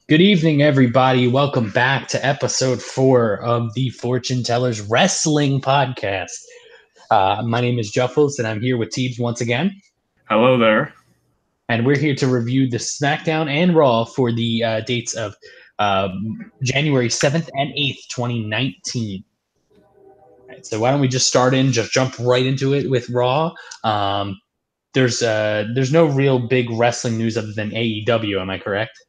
Good evening, everybody. Welcome back to episode 4 of the Fortune Tellers Wrestling Podcast. My name is Juffles, and I'm here with Teebs once again. Hello there. And we're here to review the Smackdown and Raw for the dates of January 7th and 8th, 2019. Right, so why don't we just jump right into it with Raw. There's no real big wrestling news other than AEW, am I correct?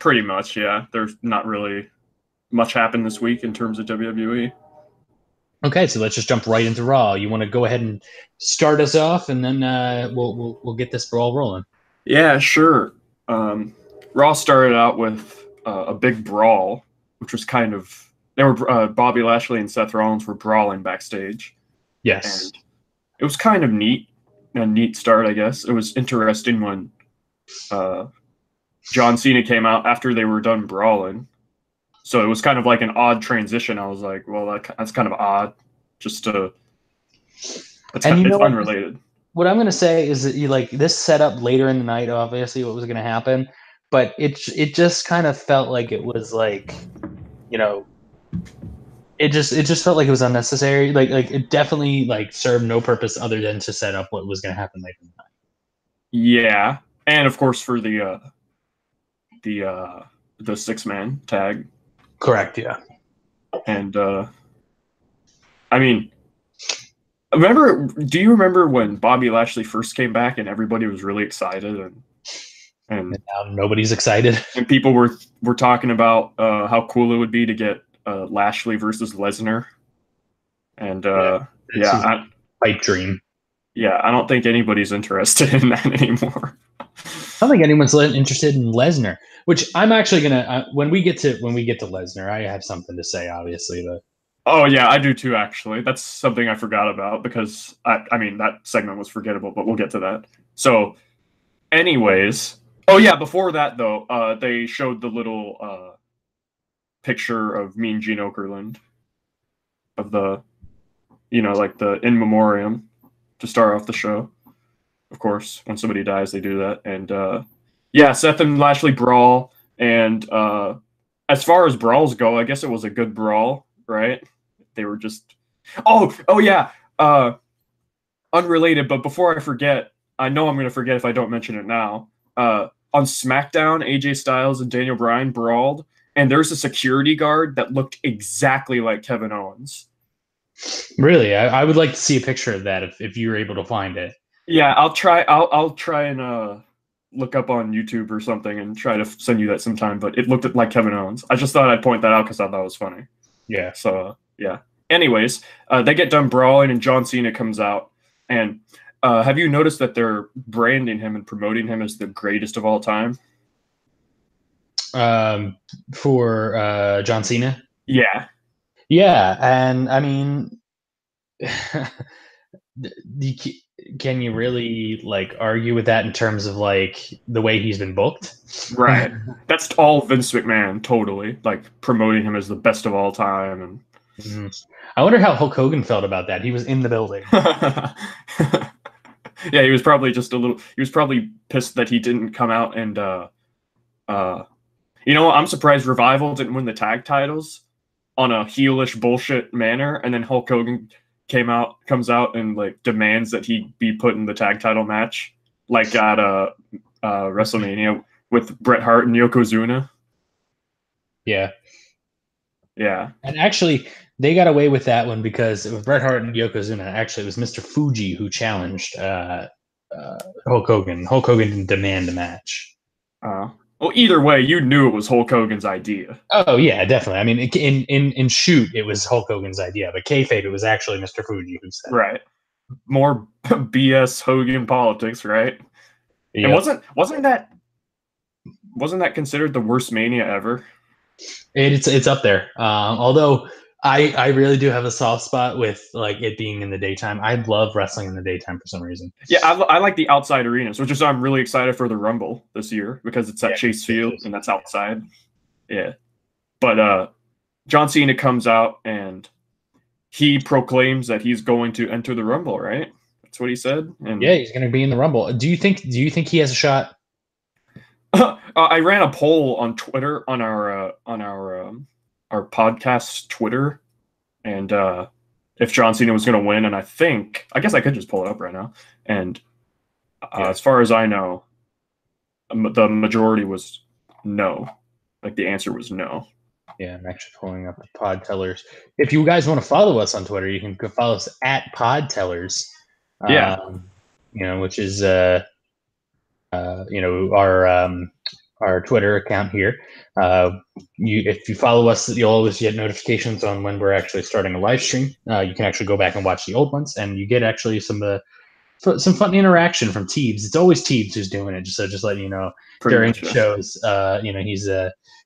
Pretty much, yeah. There's not really much happened this week in terms of WWE. Okay, so let's just jump right into Raw. You want to go ahead and start us off, and then we'll get this ball rolling. Yeah, sure. Raw started out with a big brawl, which was Bobby Lashley and Seth Rollins were brawling backstage. Yes, and it was kind of a neat start, I guess. It was interesting when John Cena came out after they were done brawling. So it was kind of like an odd transition. I was like, well, that's kind of odd. It's unrelated. What I'm going to say is that this set up later in the night, obviously, what was going to happen. But it just kind of felt like it was like, it just felt like it was unnecessary. Like it definitely served no purpose other than to set up what was going to happen later in the night. Yeah. And of course for the 6-man tag. Correct, yeah. And I mean, do you remember when Bobby Lashley first came back and everybody was really excited and now nobody's excited? And people were talking about how cool it would be to get Lashley versus Lesnar. And pipe dream. Yeah, I don't think anybody's interested in that anymore. I don't think anyone's interested in Lesnar, which I'm actually gonna when we get to Lesnar, I have something to say, obviously. But oh yeah, I do too. Actually, that's something I forgot about because I mean that segment was forgettable, but we'll get to that. So, anyways, oh yeah, before that though, they showed the little picture of Mean Gene Okerlund of the, the in memoriam to start off the show. Of course, when somebody dies, they do that. And Seth and Lashley brawl. And as far as brawls go, I guess it was a good brawl, right? They were just... Oh yeah. Unrelated, but before I forget, I know I'm going to forget if I don't mention it now. On Smackdown, AJ Styles and Daniel Bryan brawled, and there's a security guard that looked exactly like Kevin Owens. Really? I would like to see a picture of that if you were able to find it. Yeah, I'll try and look up on YouTube or something and try to send you that sometime, but it looked like Kevin Owens. I just thought I'd point that out because I thought it was funny. Yeah. So, yeah. Anyways, they get done brawling and John Cena comes out. And have you noticed that they're branding him and promoting him as the greatest of all time? For John Cena? Yeah. Yeah, and I mean... Can you really argue with that in terms of the way he's been booked? Right. That's all Vince McMahon, totally, promoting him as the best of all time. And I wonder how Hulk Hogan felt about that. He was in the building. Yeah, he was probably pissed that he didn't come out and I'm surprised Revival didn't win the tag titles on a heelish bullshit manner, and then Hulk Hogan comes out and demands that he be put in the tag title match, at WrestleMania with Bret Hart and Yokozuna. Yeah. Yeah. And actually, they got away with that one because with Bret Hart and Yokozuna, actually, it was Mr. Fuji who challenged Hulk Hogan. Hulk Hogan didn't demand a match. Well, either way, you knew it was Hulk Hogan's idea. Oh yeah, definitely. I mean, in shoot, it was Hulk Hogan's idea, but kayfabe, it was actually Mr. Fuji who said. Right. More BS Hogan politics, right? Yep. And wasn't that considered the worst Mania ever? It's up there. Although I really do have a soft spot with it being in the daytime. I love wrestling in the daytime for some reason. Yeah, I like the outside arenas, which is I'm really excited for the Rumble this year because it's at Chase Field and that's outside. Yeah. But John Cena comes out and he proclaims that he's going to enter the Rumble, right? That's what he said. And yeah, he's going to be in the Rumble. Do you think he has a shot? I ran a poll on Twitter on our podcast Twitter, and if John Cena was going to win, and I guess I could just pull it up right now, and as far as I know, the majority was no. Like the answer was no. Yeah, I'm actually pulling up the Pod Tellers. If you guys want to follow us on Twitter, you can follow us at Pod Tellers. Yeah. Which is our Twitter account here. If you follow us, you'll always get notifications on when we're actually starting a live stream. You can actually go back and watch the old ones, and you get actually some fun interaction from Teebs. It's always Teebs who's doing it. Just letting you know during the shows.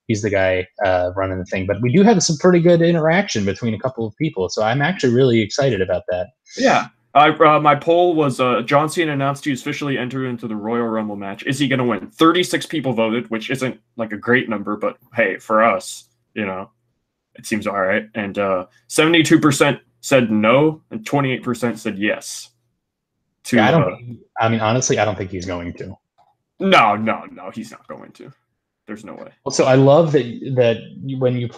He's the guy running the thing. But we do have some pretty good interaction between a couple of people, so I'm actually really excited about that. Yeah. My poll was John Cena announced he's officially entered into the Royal Rumble match. Is he going to win? 36 people voted, which isn't like a great number, but hey, for us, it seems all right. And 72% said no, and 28% said yes. Honestly, I don't think he's going to. No, he's not going to. There's no way. Also, I love that when you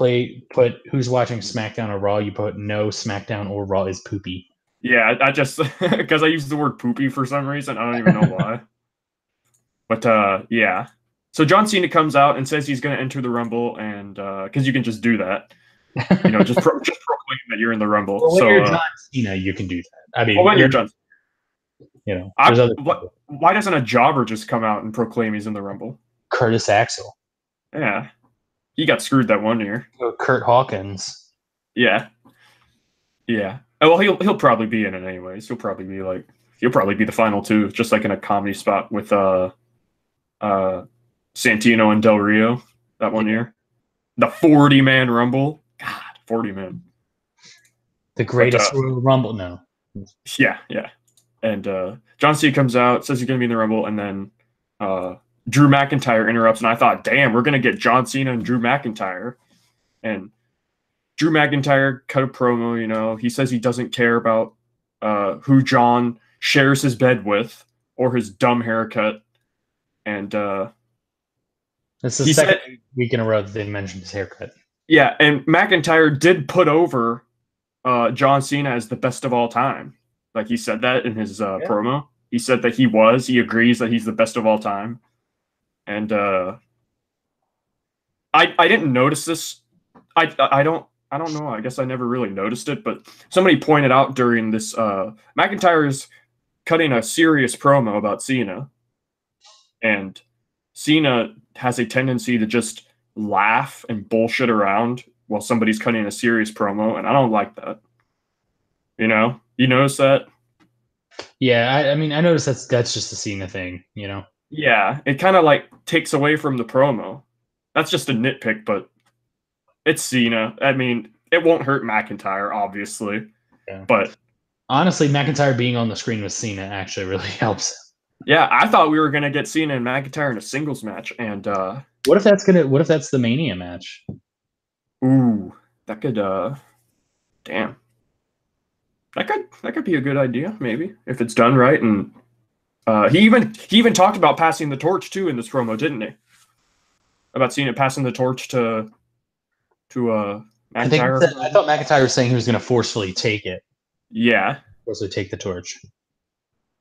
put who's watching SmackDown or Raw, you put no SmackDown or Raw is poopy. Yeah, I just because I use the word poopy for some reason. I don't even know why. But yeah. So John Cena comes out and says he's going to enter the Rumble, and because you can just do that, just proclaim that you're in the Rumble. Well, when you're John Cena, you can do that. I mean, when you're John, why doesn't a jobber just come out and proclaim he's in the Rumble? Curtis Axel. Yeah, he got screwed that one year. Kurt Hawkins. Yeah. Well, he'll probably be in it anyways. He'll probably be the final two, just like in a comedy spot with Santino and Del Rio that one year. The 40-man Rumble. God, 40 men. The greatest Royal Rumble. No. Yeah. And John Cena comes out, says he's going to be in the Rumble, and then Drew McIntyre interrupts, and I thought, damn, we're going to get John Cena and Drew McIntyre. And Drew McIntyre cut a promo, he says he doesn't care about who John shares his bed with or his dumb haircut. And this is the second week in a row that they mentioned his haircut. Yeah, and McIntyre did put over John Cena as the best of all time. Like he said that in his promo. He said that he agrees that he's the best of all time. And I didn't notice this. I don't know. I guess I never really noticed it, but somebody pointed out during this, McIntyre is cutting a serious promo about Cena, and Cena has a tendency to just laugh and bullshit around while somebody's cutting a serious promo, and I don't like that. You notice that? Yeah, I noticed that's just a Cena thing, Yeah, it kind of like takes away from the promo. That's just a nitpick, but it's Cena. I mean, it won't hurt McIntyre, obviously. Yeah. But honestly, McIntyre being on the screen with Cena actually really helps. Yeah, I thought we were gonna get Cena and McIntyre in a singles match, and what if that's the Mania match? Ooh, that could damn. That could be a good idea, maybe, if it's done right. And he even talked about passing the torch too in this promo, didn't he? About Cena passing the torch to McIntyre. I thought McIntyre was saying he was going to forcefully take it. Yeah. Forcefully take the torch.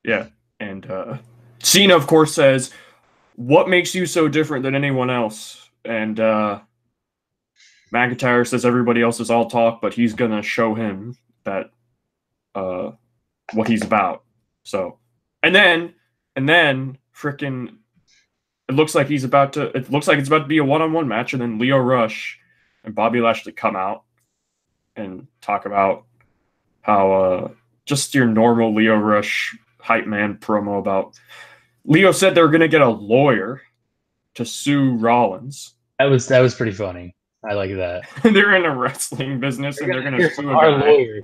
Yeah. And Cena, of course, says, "What makes you so different than anyone else?" And McIntyre says everybody else is all talk, but he's going to show him that what he's about. So, and then frickin' it looks like it's about to be a one-on-one match, and then Lio Rush and Bobby Lashley come out and talk about how just your normal Lio Rush hype man promo about Lio said they're going to get a lawyer to sue Rollins. That was pretty funny. I like that. They're in a wrestling business, and they're going to sue a guy. Lawyer.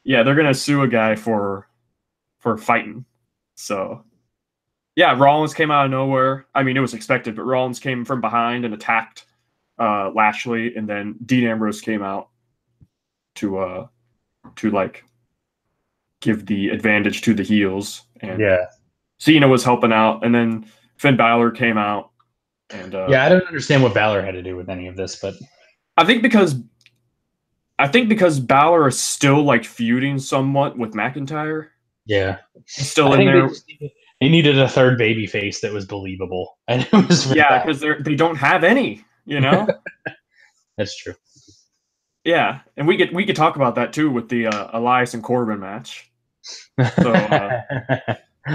Yeah, they're going to sue a guy for fighting. So, yeah, Rollins came out of nowhere. I mean, it was expected, but Rollins came from behind and attacked Lashley, and then Dean Ambrose came out to like give the advantage to the heels. And yeah, Cena was helping out, and then Finn Balor came out And yeah, I don't understand what Balor had to do with any of this, but I think because Balor is still like feuding somewhat with McIntyre. yeah, He's still I in think there. they needed a third baby face that was believable, and it was Yeah, because they don't have any, you know. That's true. Yeah, and we could talk about that too with the Elias and Corbin match.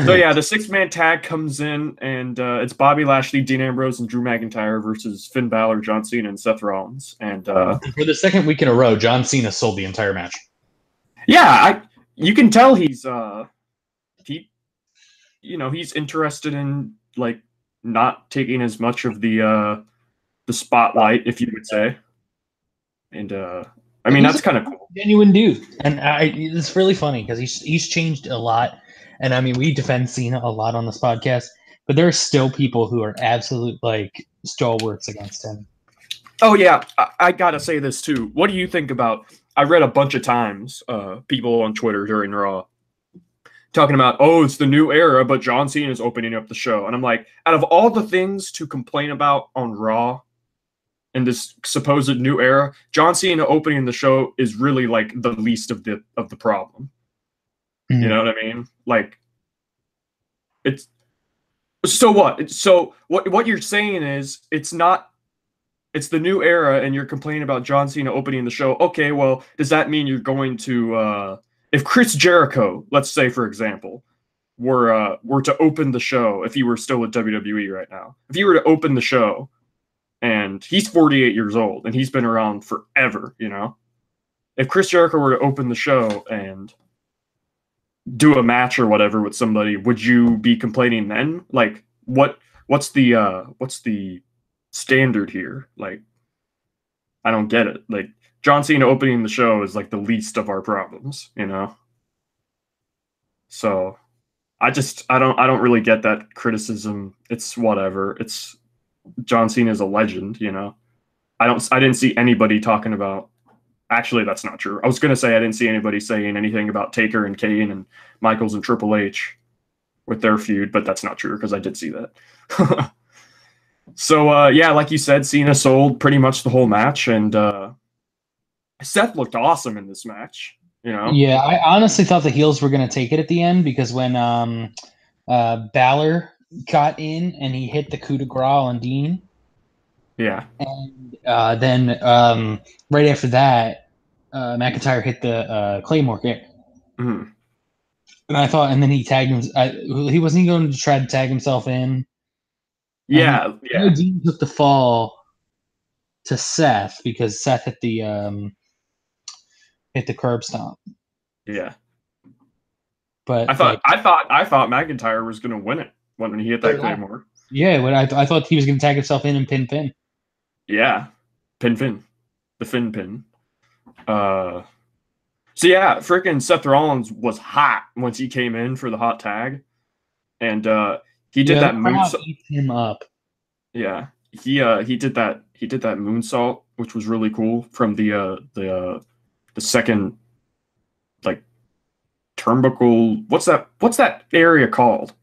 So yeah, the 6-man tag comes in, and it's Bobby Lashley, Dean Ambrose, and Drew McIntyre versus Finn Balor, John Cena, and Seth Rollins. And for the second week in a row, John Cena sold the entire match. Yeah, you can tell he's he's interested in like not taking as much of the spotlight, if you would say. And I mean, that's kind of cool. Genuine dude, and it's really funny because he's changed a lot. And I mean, we defend Cena a lot on this podcast, but there are still people who are absolute like stalwarts against him. Oh yeah, I gotta say this too. What do you think about? I read a bunch of times people on Twitter during Raw talking about, oh, it's the new era, but John Cena is opening up the show, and I'm like, out of all the things to complain about on Raw in this supposed new era, John Cena opening the show is really like the least of the problem. Mm-hmm. You know what I mean? Like, it's so what? So what you're saying is it's the new era, and you're complaining about John Cena opening the show. Okay, well, does that mean you're going to if Chris Jericho, let's say for example, were to open the show, if he were still with WWE right now, if he were to open the show, and he's 48 years old and he's been around forever, you know, if Chris Jericho were to open the show and do a match or whatever with somebody, would you be complaining then? Like, what's the standard here? Like, I don't get it. Like, John Cena opening the show is like the least of our problems, you know? So I don't really get that criticism. It's whatever. It's John Cena is a legend, you know? I didn't see anybody talking about, actually that's not true. I was gonna say I didn't see anybody saying anything about Taker and Kane and Michaels and Triple H with their feud, but that's not true because I did see that. So yeah, like you said, Cena sold pretty much the whole match, and Seth looked awesome in this match. You know? Yeah, I honestly thought the heels were going to take it at the end because when Balor got in and he hit the coup de grace on Dean. Yeah. And then right after that, McIntyre hit the Claymore kick. Mm-hmm. And I thought, and then he tagged him. He wasn't going to try to tag himself in. Yeah, yeah. Dean took the fall to Seth because Seth hit the curb stomp. Yeah. But I thought McIntyre was going to win it when he hit that Claymore. Yeah, but I thought he was going to tag himself in and pin Finn. Yeah, pin. The Finn pin. So yeah, freaking Seth Rollins was hot once he came in for the hot tag. And he did that moonsault. Eats him up. Yeah. He did that moonsault, which was really cool from the second like turnbuckle. What's that area called?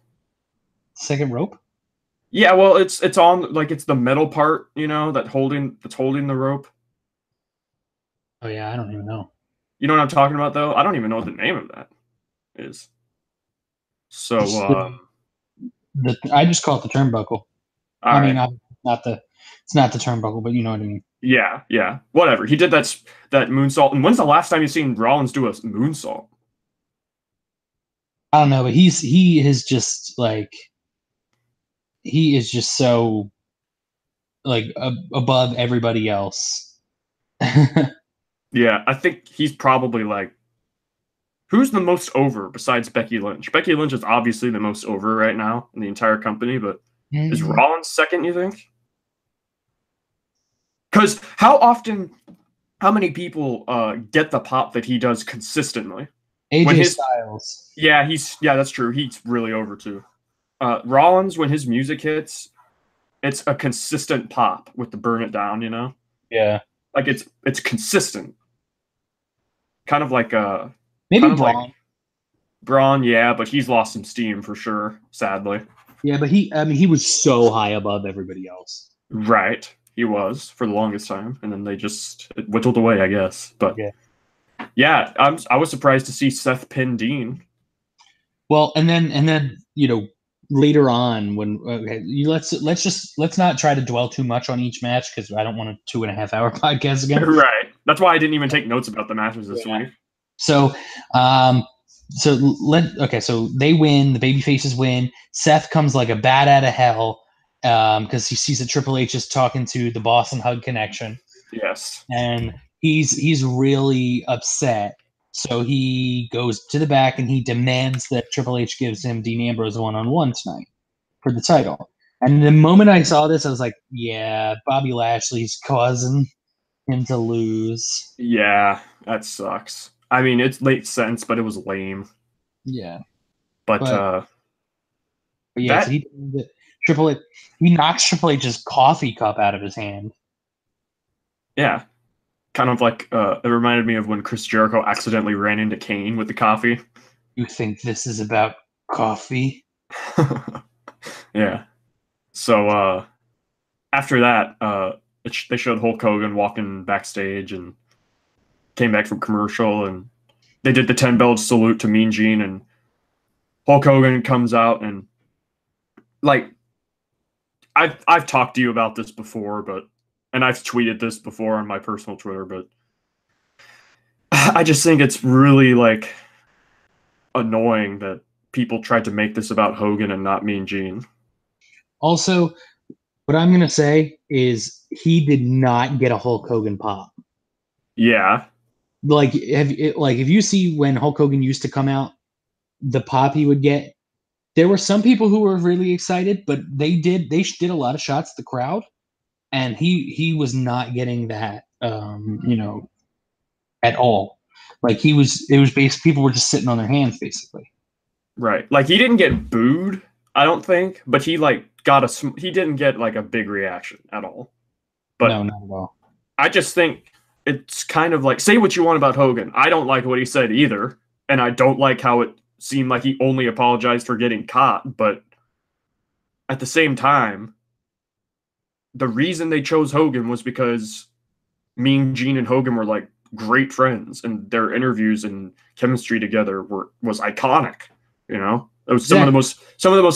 Second rope? Yeah, well, it's on, like, it's the metal part, you know, that's holding the rope. Oh yeah, I don't even know. You know what I'm talking about, though? I don't even know what the name of that is. So I just call it the turnbuckle. It's not the turnbuckle, but you know what I mean. Yeah, whatever. He did that moonsault. And when's the last time you've seen Rollins do a moonsault? I don't know, but he is just like, he is just so like above everybody else. Yeah, I think he's probably like, who's the most over besides Becky Lynch? Becky Lynch is obviously the most over right now in the entire company, but is Rollins second, you think? Because how many people get the pop that he does consistently? AJ Styles. Yeah, that's true. He's really over too. Rollins, when his music hits, it's a consistent pop with the Burn It Down, you know? Yeah. Like it's consistent. Kind of like maybe Braun. Braun, yeah, but he's lost some steam for sure, sadly. Yeah, but he was so high above everybody else. Right. He was for the longest time, and then they just it whittled away, I guess. But yeah, I was surprised to see Seth pin Dean. Well, and then later on when let's not try to dwell too much on each match because I don't want a 2.5 hour podcast again. Right. That's why I didn't even take notes about the matches this week. So, so they win. The baby faces win. Seth comes like a bat out of hell because he sees that Triple H is talking to the Boston Hug Connection. Yes. And he's really upset. So he goes to the back and he demands that Triple H gives him Dean Ambrose one-on-one tonight for the title. And the moment I saw this, I was like, yeah, Bobby Lashley's causing him to lose. Yeah, that sucks. I mean, it made sense, but it was lame. Yeah. But yeah, so Triple H, he knocks Triple H's coffee cup out of his hand. Yeah. Kind of like it reminded me of when Chris Jericho accidentally ran into Kane with the coffee. You think this is about coffee? Yeah. So after that, they showed Hulk Hogan walking backstage and came back from commercial, and they did the 10 bell salute to Mean Gene, and Hulk Hogan comes out and like I've talked to you about this before, and I've tweeted this before on my personal Twitter, but I just think it's really like annoying that people tried to make this about Hogan and not Mean Gene. Also, what I'm gonna say is he did not get a Hulk Hogan pop. Yeah. Like if you see when Hulk Hogan used to come out, the pop he would get, there were some people who were really excited, but they did a lot of shots at the crowd, and he was not getting that at all. Like it was basically people were just sitting on their hands basically. Right. Like he didn't get booed, I don't think, but he didn't get like a big reaction at all. But no, not at all. I just think it's kind of like, say what you want about Hogan. I don't like what he said either, and I don't like how it seemed like he only apologized for getting caught, but at the same time, the reason they chose Hogan was because Mean Gene and Hogan were like great friends, and their interviews and chemistry together was iconic. You know, it was some of the most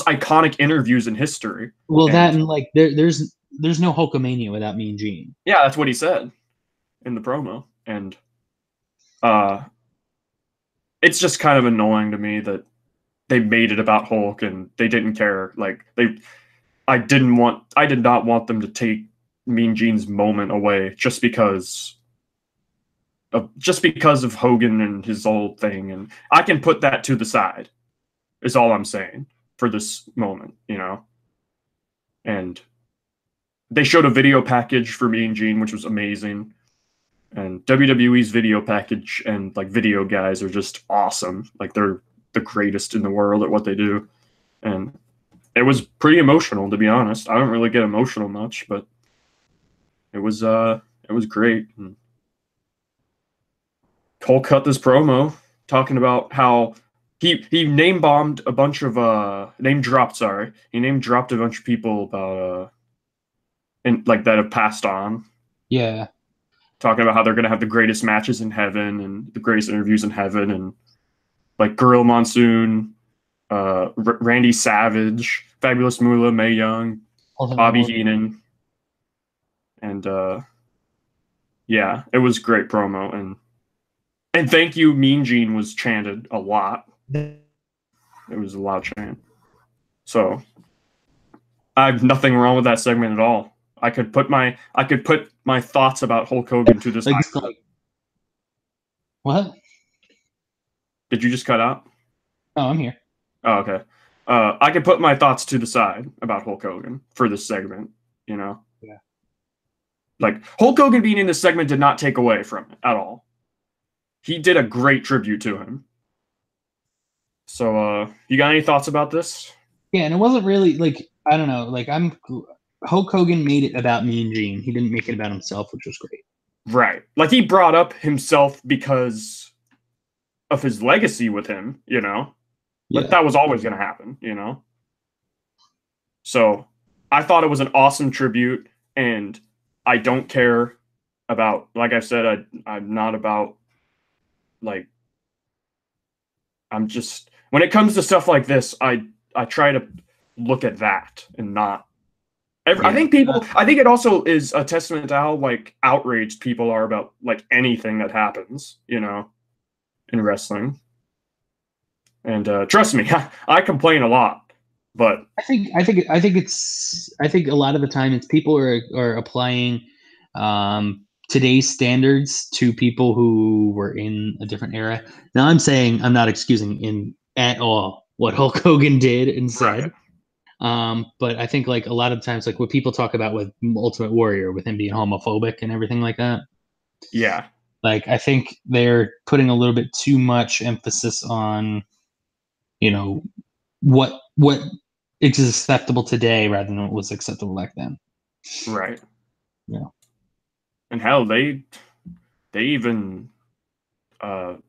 iconic interviews in history. Well, that and like there's no Hulkamania without Mean Gene. Yeah, that's what he said in the promo, and it's just kind of annoying to me that they made it about Hulk and they didn't care. Like I did not want them to take Mean Gene's moment away just because of Hogan and his old thing, and I can put that to the side. Is all I'm saying for this moment, you know. And they showed a video package for Mean Gene, which was amazing. And WWE's video package and like video guys are just awesome. Like they're the greatest in the world at what they do. And it was pretty emotional, to be honest. I don't really get emotional much, but it was great. And Cole cut this promo talking about how he name dropped a bunch of people about and like that have passed on. Yeah. Talking about how they're gonna have the greatest matches in heaven and the greatest interviews in heaven, and like Gorilla Monsoon, Randy Savage, Fabulous Moolah, Mae Young, Bobby Heenan, and yeah, it was a great promo, and thank you, Mean Gene was chanted a lot. It was a loud chant. So I have nothing wrong with that segment at all. I could put my thoughts about Hulk Hogan to this. What? Did you just cut out? Oh, I'm here. Oh, okay. I could put my thoughts to the side about Hulk Hogan for this segment, you know? Yeah. Like, Hulk Hogan being in this segment did not take away from it at all. He did a great tribute to him. So, you got any thoughts about this? Yeah, and it wasn't really, like, I don't know, like, Hulk Hogan made it about Mean Gene. He didn't make it about himself, which was great. Right. Like, he brought up himself because of his legacy with him, you know? Like, that was always going to happen, you know? So I thought it was an awesome tribute, and I don't care about, like I said, I'm not about, like, I'm just, when it comes to stuff like this, I try to look at that and not. I think it also is a testament to how, like, outraged people are about, like, anything that happens, you know, in wrestling. And trust me, I complain a lot, but I think a lot of the time it's people are applying today's standards to people who were in a different era. Now I'm saying I'm not excusing in at all what Hulk Hogan did and said. Right. But I think like a lot of times, like what people talk about with Ultimate Warrior, with him being homophobic and everything like that. Yeah. Like I think they're putting a little bit too much emphasis on, you know, what is acceptable today rather than what was acceptable back then. Right. Yeah. And hell, they even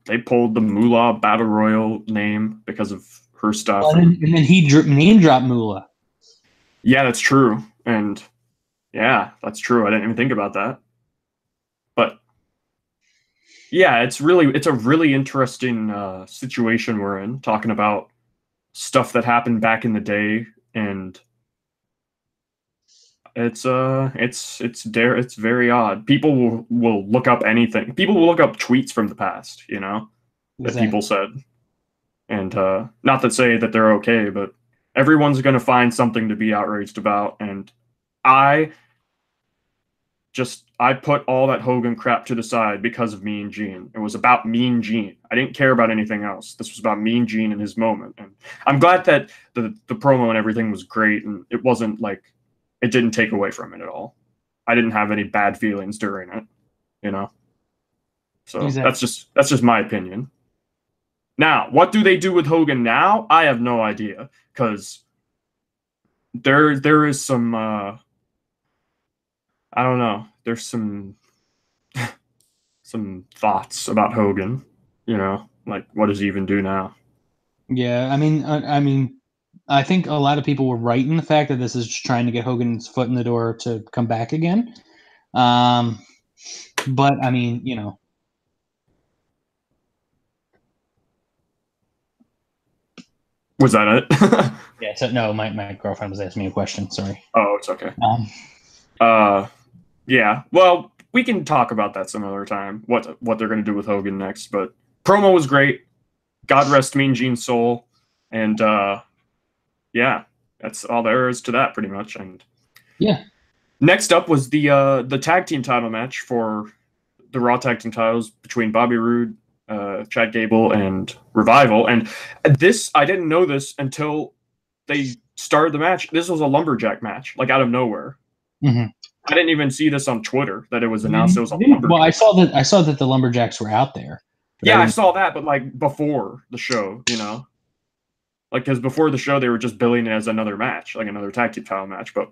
they pulled the Moolah Battle Royal name because of her stuff. Well, and then he name dropped Moolah. Yeah, that's true. And yeah, that's true. I didn't even think about that. But yeah, it's a really interesting situation we're in, talking about stuff that happened back in the day, and it's very odd. People will look up anything. People will look up tweets from the past, you know, that people said. And not to say that they're okay, but everyone's going to find something to be outraged about. And I put all that Hogan crap to the side because of Mean Gene. It was about Mean Gene. I didn't care about anything else. This was about Mean Gene and his moment. And I'm glad that the promo and everything was great, and it wasn't like, it didn't take away from it at all. I didn't have any bad feelings during it, you know? So exactly. That's just my opinion. Now, what do they do with Hogan now? I have no idea, because there is some I don't know. There's some thoughts about Hogan, you know, like what does he even do now? Yeah, I mean, I think a lot of people were right in the fact that this is just trying to get Hogan's foot in the door to come back again. But I mean, you know. Was that it? Yeah. So no, my girlfriend was asking me a question. Sorry. Oh, it's okay. Yeah. Well, we can talk about that some other time. What they're going to do with Hogan next, but promo was great. God rest Mean Gene's soul, and yeah, that's all there is to that, pretty much. And yeah. Next up was the tag team title match for the Raw tag team titles between Bobby Roode, Chad Gable, and Revival. And this, I didn't know this until they started the match. This was a lumberjack match, like out of nowhere. Mm-hmm. I didn't even see this on Twitter that it was announced it was a lumberjack. Well, I saw that the lumberjacks were out there. Yeah, I saw that, but like before the show, you know, like because before the show they were just billing it as another match, like another tag team title match. But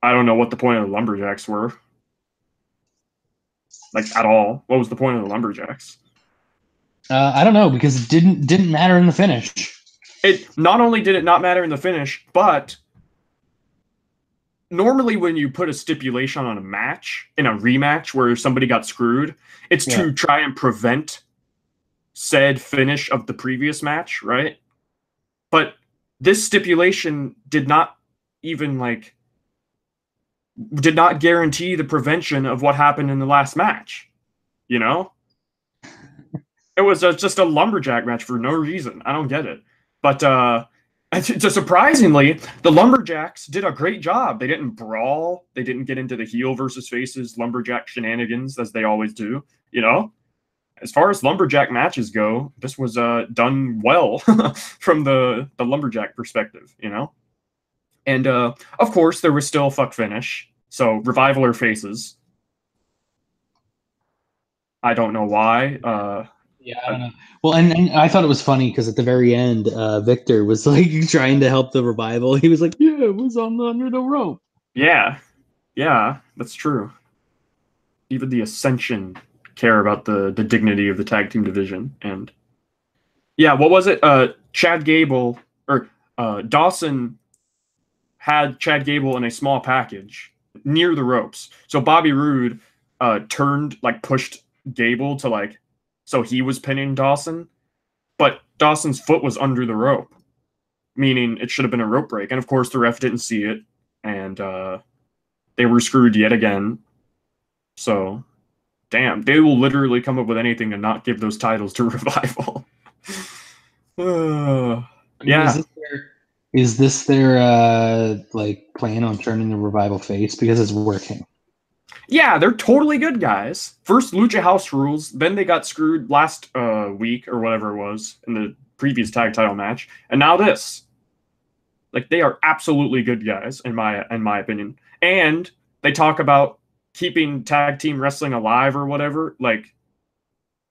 I don't know what the point of the lumberjacks were, like at all. What was the point of the lumberjacks? I don't know, because it didn't matter in the finish. It not only did it not matter in the finish, but normally when you put a stipulation on a match in a rematch where somebody got screwed, it's to try and prevent said finish of the previous match, right? But this stipulation did not guarantee the prevention of what happened in the last match, you know? It was just a lumberjack match for no reason. I don't get it. But surprisingly, the lumberjacks did a great job. They didn't brawl. They didn't get into the heel versus faces lumberjack shenanigans as they always do. You know, as far as lumberjack matches go, this was done well from the lumberjack perspective. You know, and of course there was still a fuck finish. So Revival or faces. I don't know why. Yeah, I don't know. Well, and I thought it was funny because at the very end, Victor was like trying to help the Revival. He was like, "Yeah, it was under the rope." Yeah, that's true. Even the Ascension care about the dignity of the tag team division. And yeah, what was it? Chad Gable or Dawson had Chad Gable in a small package near the ropes. So Bobby Roode pushed Gable to so he was pinning Dawson, but Dawson's foot was under the rope, meaning it should have been a rope break. And of course, the ref didn't see it, and they were screwed yet again. So, damn, they will literally come up with anything to not give those titles to Revival. Yeah. Is this their plan on turning the Revival face, because it's working? Yeah, they're totally good guys. First Lucha House Rules, then they got screwed last week or whatever it was in the previous tag title match, and now this. They are absolutely good guys in my opinion. And they talk about keeping tag team wrestling alive or whatever.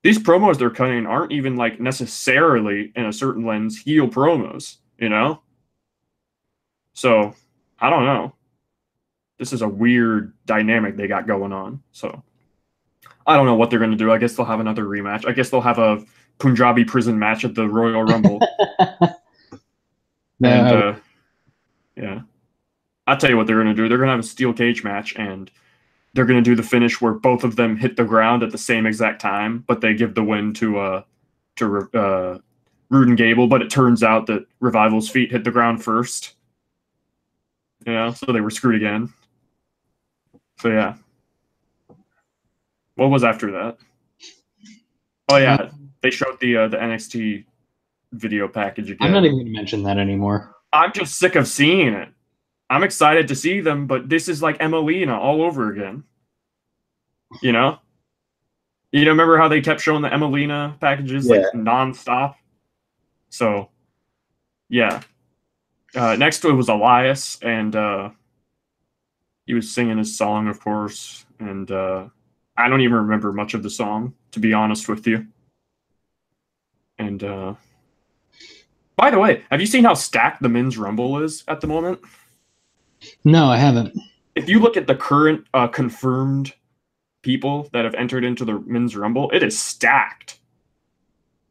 These promos they're cutting aren't even necessarily, in a certain lens, heel promos, you know? So, I don't know. This is a weird dynamic they got going on. So, I don't know what they're going to do. I guess they'll have another rematch. I guess they'll have a Punjabi prison match at the Royal Rumble. And, yeah. I'll tell you what they're going to do. They're going to have a steel cage match, and they're going to do the finish where both of them hit the ground at the same exact time, but they give the win to Roode and Gable. But it turns out that Revival's feet hit the ground first. So they were screwed again. So yeah. What was after that? Oh yeah, they showed the NXT video package again. I'm not even going to mention that anymore. I'm just sick of seeing it. I'm excited to see them, but this is like Emelina all over again. You know? Remember how they kept showing the Emelina packages nonstop? So, yeah. Next to it was Elias, and he was singing his song, of course, and I don't even remember much of the song, to be honest with you. And by the way, have you seen how stacked the Men's Rumble is at the moment? No, I haven't. If you look at the current confirmed people that have entered into the Men's Rumble, it is stacked.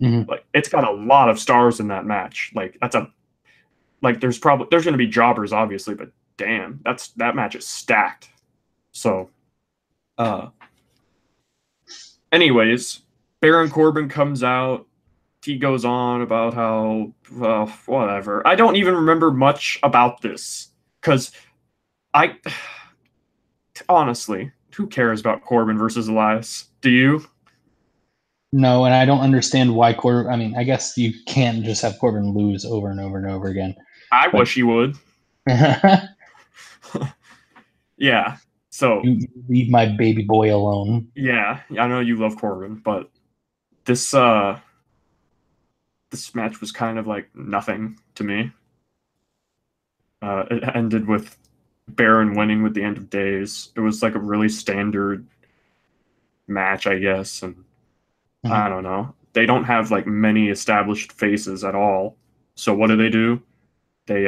Mm-hmm. It's got a lot of stars in that match. There's going to be jobbers, obviously, but damn, that match is stacked. So, anyways, Baron Corbin comes out. He goes on about how, whatever. I don't even remember much about this, because honestly, who cares about Corbin versus Elias? Do you? No, and I don't understand why Corbin. I mean, I guess you can't just have Corbin lose over and over and over again. I wish he would. Yeah. So you leave my baby boy alone. Yeah, I know you love Corbin, but this match was kind of like nothing to me. It ended with Baron winning with the end of days. It was like a really standard match, I guess, and I don't know. They don't have many established faces at all. So what do? They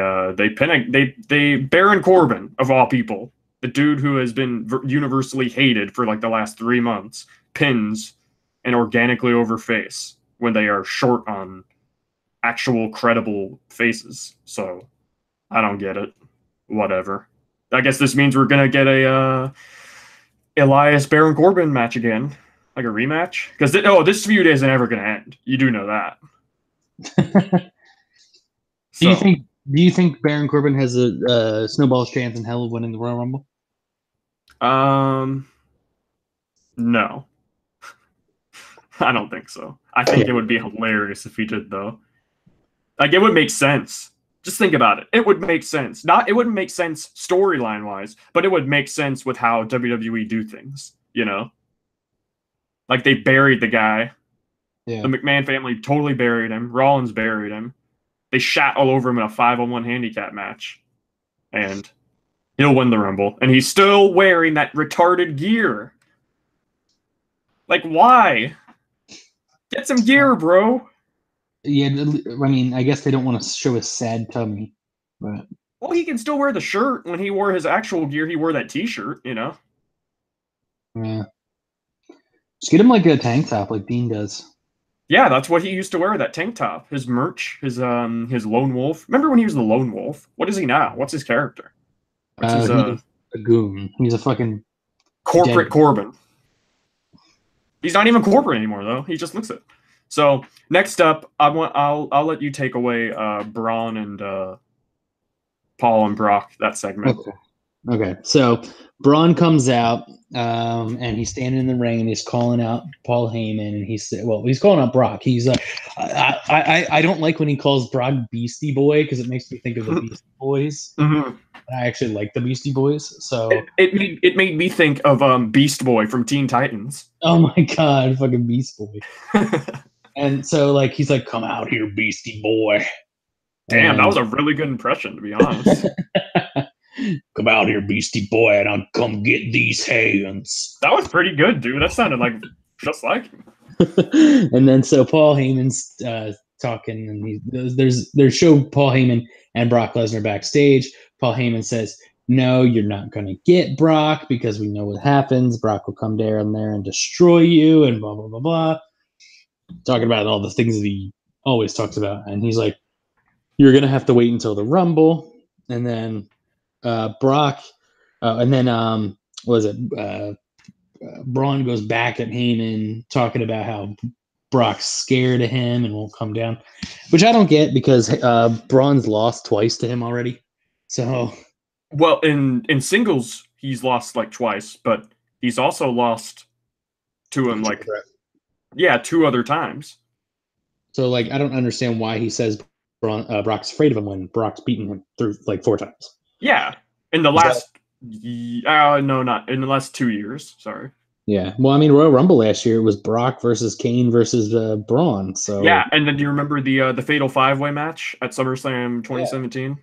Baron Corbin, of all people, the dude who has been universally hated for the last 3 months, pins an organically over face when they are short on actual credible faces. So I don't get it. Whatever. I guess this means we're gonna get a Elias Baron Corbin match again, like a rematch. Because this feud isn't ever gonna end. You do know that. Do you think Baron Corbin has a snowball's chance in hell of winning the Royal Rumble? No. I don't think so. I think it would be hilarious if he did, though. It would make sense. Just think about it. It would make sense. It wouldn't make sense storyline wise, but it would make sense with how WWE do things, they buried the guy. Yeah. The McMahon family totally buried him. Rollins buried him. They shat all over him in a 5-on-1 handicap match. And he'll win the Rumble. And he's still wearing that retarded gear. Why? Get some gear, bro. Yeah, I mean, I guess they don't want to show his sad tummy. But well, he can still wear the shirt. When he wore his actual gear, he wore that T-shirt, Yeah. Just get him a tank top like Dean does. Yeah, that's what he used to wear, that tank top. His merch, his lone wolf. Remember when he was the lone wolf? What is he now? What's his character? What's his He's a goon. He's a fucking corporate dead. Corbin. He's not even corporate anymore though. He just looks it. So next up, I'll let you take away Braun and Paul and Brock, that segment. Okay. So Braun comes out, and he's standing in the ring, and he's calling out Paul Heyman, and he's calling out Brock. He's like, I don't like when he calls Brock Beastie Boy because it makes me think of the Beastie Boys. Mm-hmm. I actually like the Beastie Boys, so it made me think of Beast Boy from Teen Titans. Oh my god, fucking Beast Boy. And so like he's like, "Come out here, Beastie Boy." Damn, that was a really good impression, to be honest. Come out here, Beastie Boy, and I'll come get these hands. That was pretty good, dude. That sounded like just like him. And then so Paul Heyman's talking, and there's show Paul Heyman and Brock Lesnar backstage. Paul Heyman says, "No, you're not going to get Brock because we know what happens. Brock will come down there and destroy you," and blah blah blah blah. Talking about all the things that he always talks about, and he's like, "You're going to have to wait until the Rumble," and then Brock, and then what was it? Braun goes back at Heyman, talking about how Brock's scared of him and won't come down, which I don't get because Braun's lost twice to him already. So, well, in singles, he's lost like twice, but he's also lost to him like, yeah, 2 other times. So, like, I don't understand why he says Brock's afraid of him when Brock's beaten him through like 4 times. Yeah, in the last, no, not in the last 2 years. Sorry. Yeah, well, I mean, Royal Rumble last year it was Brock versus Kane versus Braun. So yeah, and then do you remember the Fatal 5-Way match at SummerSlam 2017?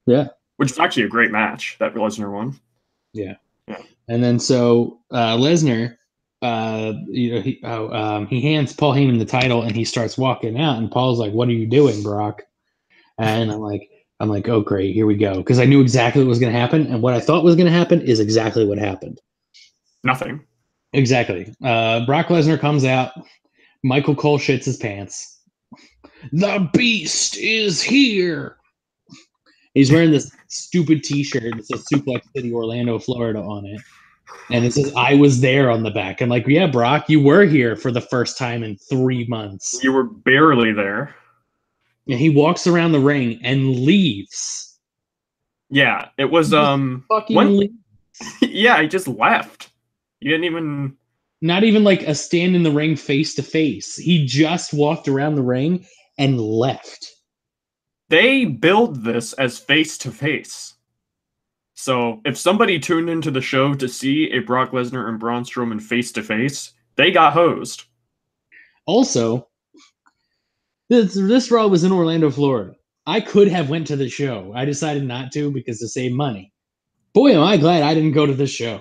Yeah, which was actually a great match that Lesnar won. Yeah. And then so Lesnar, he hands Paul Heyman the title, and he starts walking out, and Paul's like, "What are you doing, Brock?" And I'm like, "Oh great, here we go," because I knew exactly what was going to happen, and what I thought was going to happen is exactly what happened. Nothing. Exactly. Brock Lesnar comes out. Michael Cole shits his pants. The Beast is here. He's wearing this stupid T-shirt that says Suplex City, Orlando, Florida on it. And it says, "I was there" on the back. I'm like, yeah, Brock, you were here for the first time in 3 months. You were barely there. And he walks around the ring and leaves. Yeah, it was yeah, he just left. He didn't even... Not even like a stand in the ring face to face. He just walked around the ring and left. They build this as face to face. So if somebody tuned into the show to see a Brock Lesnar and Braun Strowman face to face, they got hosed. Also, this Raw was in Orlando, Florida. I could have went to the show. I decided not to because to save money. Boy, am I glad I didn't go to the show.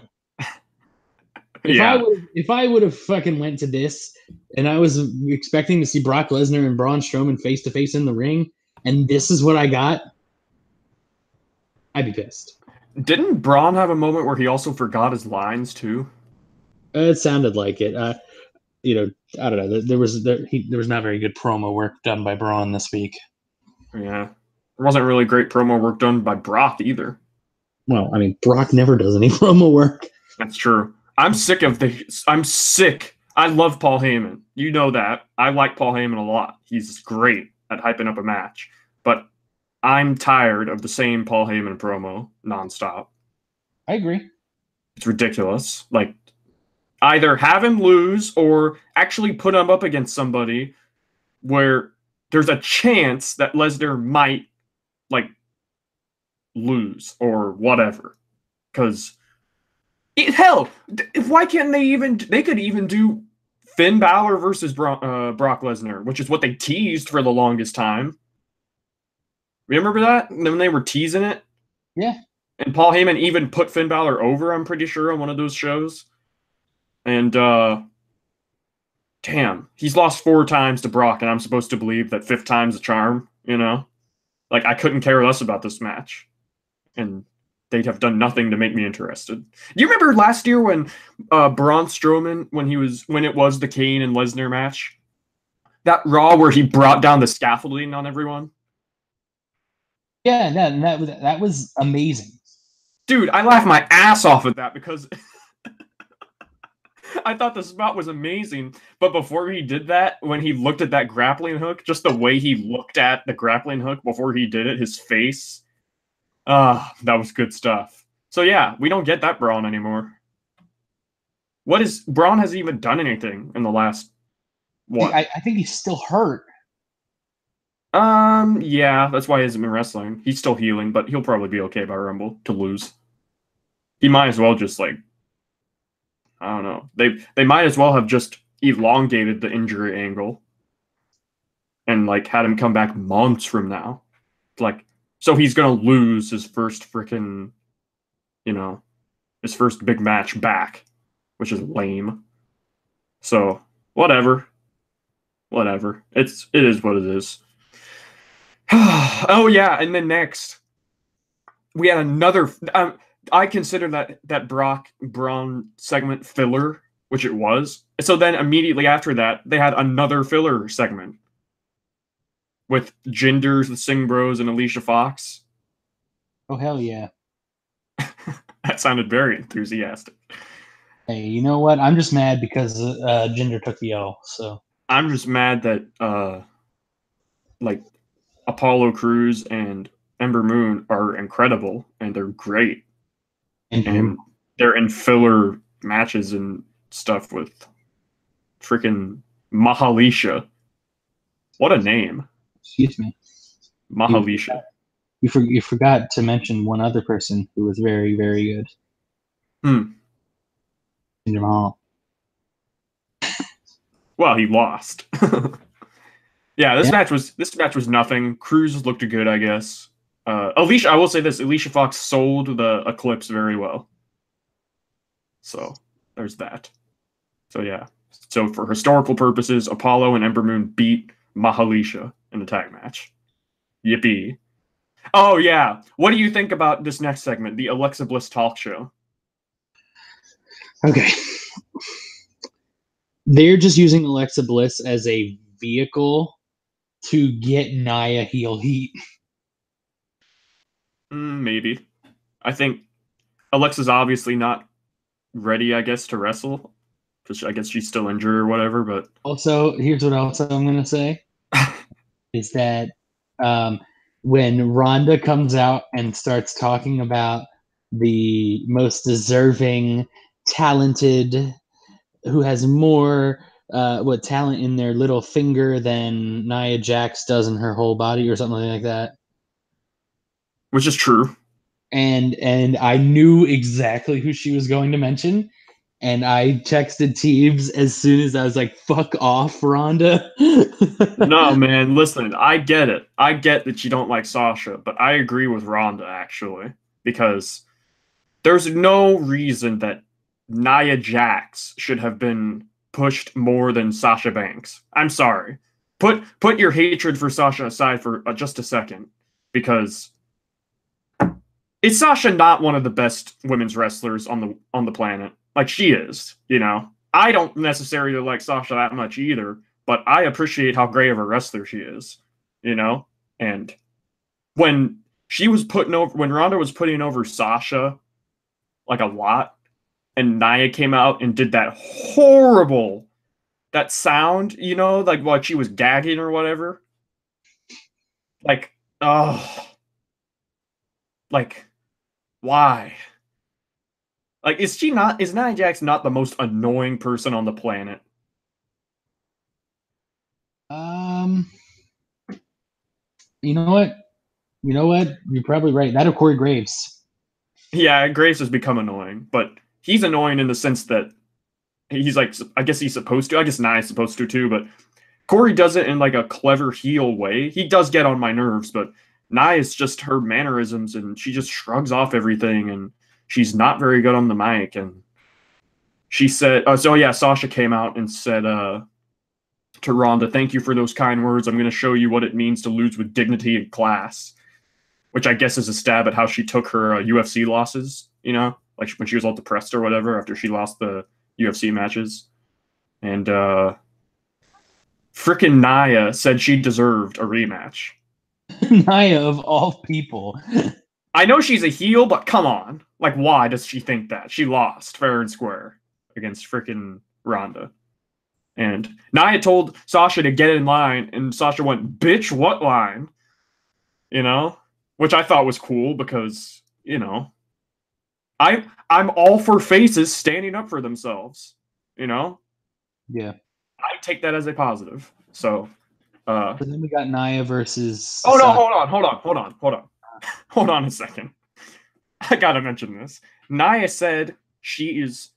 If I would have fucking went to this and I was expecting to see Brock Lesnar and Braun Strowman face to face in the ring, and this is what I got, I'd be pissed. Didn't Braun have a moment where he also forgot his lines too? It sounded like it. I don't know. There was not very good promo work done by Braun this week. Yeah, there wasn't really great promo work done by Brock either. Well, I mean, Brock never does any promo work. That's true. I'm sick. I love Paul Heyman. You know that. I like Paul Heyman a lot. He's great at hyping up a match. But I'm tired of the same Paul Heyman promo nonstop. I agree. It's ridiculous. Like, either have him lose or actually put him up against somebody where there's a chance that Lesnar might, like, lose or whatever. Because... hell, why can't they could even do Finn Balor versus Brock Lesnar, which is what they teased for the longest time. Remember that? When they were teasing it? Yeah. And Paul Heyman even put Finn Balor over, I'm pretty sure, on one of those shows. And, damn, he's lost 4 times to Brock, and I'm supposed to believe that 5th time's a charm, you know? Like, I couldn't care less about this match. And... they'd have done nothing to make me interested. Do you remember last year when Braun Strowman, when it was the Kane and Lesnar match, that Raw where he brought down the scaffolding on everyone. Yeah, that was amazing. Dude, I laughed my ass off at that because I thought the spot was amazing. But before he did that, when he looked at that grappling hook, just the way he looked at the grappling hook before he did it, his face, that was good stuff. So yeah, we don't get that Braun anymore. Braun hasn't even done anything in the last, what? I think he's still hurt. Yeah, that's why he hasn't been wrestling. He's still healing, but he'll probably be okay by Rumble to lose. He might as well just I don't know. They might as well have just elongated the injury angle and had him come back months from now. So he's gonna lose his first freaking, his first big match back, which is lame. So whatever. It is what it is. Oh yeah, and then next we had another. I consider that Braun segment filler, which it was. So then immediately after that, they had another filler segment with Jinders, the Singh Bros, and Alicia Fox. Oh hell yeah! That sounded very enthusiastic. Hey, you know what? I'm just mad because Jinder took the L. So I'm just mad that Apollo Crews and Ember Moon are incredible and they're great. And they're in filler matches and stuff with freaking Mahalisha. What a name. Excuse me. Mahalisha. You forgot to mention one other person who was very, very good. Jinder Mahal. Well, he lost. Yeah, this match was nothing. Cruz looked good, I guess. Alicia, I will say this: Alicia Fox sold the Eclipse very well. So there's that. So yeah. So for historical purposes, Apollo and Ember Moon beat Mahalisha in the tag match. Yippee! Oh yeah. What do you think about this next segment, the Alexa Bliss talk show? Okay. They're just using Alexa Bliss as a vehicle to get Nia heel heat. Maybe. I think Alexa's obviously not ready, I guess, to wrestle. Because I guess she's still injured or whatever, but... Also, here's what else I'm going to say. Is that when Ronda comes out and starts talking about the most deserving, talented, who has more talent in their little finger than Nia Jax does in her whole body or something like that. Which is true. And I knew exactly who she was going to mention. And I texted Teebs as soon as I was like, fuck off, Ronda. No, man, listen, I get it. I get that you don't like Sasha, but I agree with Ronda, actually. Because there's no reason that Nia Jax should have been pushed more than Sasha Banks. I'm sorry. Put your hatred for Sasha aside for just a second. Because... is Sasha not one of the best women's wrestlers on the planet? She is, I don't necessarily like Sasha that much either, but I appreciate how great of a wrestler she is, And when Ronda was putting over Sasha, a lot, and Nia came out and did that horrible, that sound, while she was gagging or whatever. Why? Is Nia Jax not the most annoying person on the planet? You know what? You're probably right. That or Corey Graves. Yeah, Graves has become annoying, but he's annoying in the sense that he's I guess he's supposed to. I guess Nia's supposed to too, but Corey does it in a clever heel way. He does get on my nerves, but Nia's just her mannerisms, and she just shrugs off everything, and she's not very good on the mic. And she said, Sasha came out and said to Ronda, "Thank you for those kind words. I'm going to show you what it means to lose with dignity and class," which I guess is a stab at how she took her UFC losses, when she was all depressed or whatever after she lost the UFC matches. And Frickin' Nia said she deserved a rematch. Nia of all people. I know she's a heel, but come on. Like, why does she think that? She lost fair and square against frickin' Ronda. And Nia told Sasha to get in line, and Sasha went, "Bitch, what line?" You know? Which I thought was cool because, you know, I'm all for faces standing up for themselves. You know? Yeah. I take that as a positive. So But then we got Nia versus. oh no, hold on a second. I gotta mention this. Nia said she is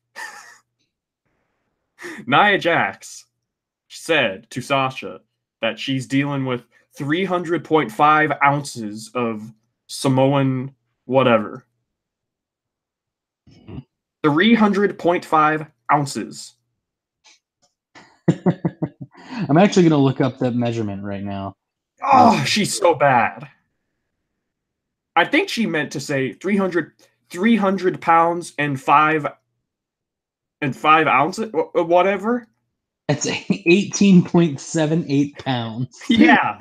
Nia Jax said to Sasha that she's dealing with 300.5 ounces of Samoan whatever. 300.5 ounces. I'm actually going to look up that measurement right now. Oh, she's so bad. I think she meant to say 300 pounds and 5 ounces, whatever. That's 18.78 pounds. Yeah.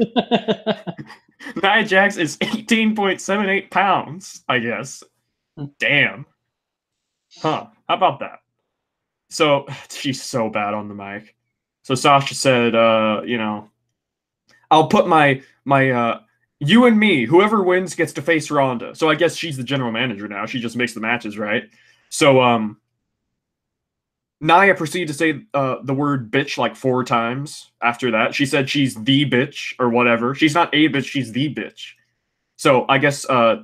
Nia Jax is 18.78 pounds, I guess. Damn. Huh. How about that? So, she's so bad on the mic. So Sasha said, you know, I'll put my you and me, whoever wins gets to face Ronda. So I guess she's the general manager now. She just makes the matches, right? So, Nia proceeded to say the word bitch like 4 times after that. She said she's the bitch or whatever. She's not a bitch, she's the bitch. So I guess I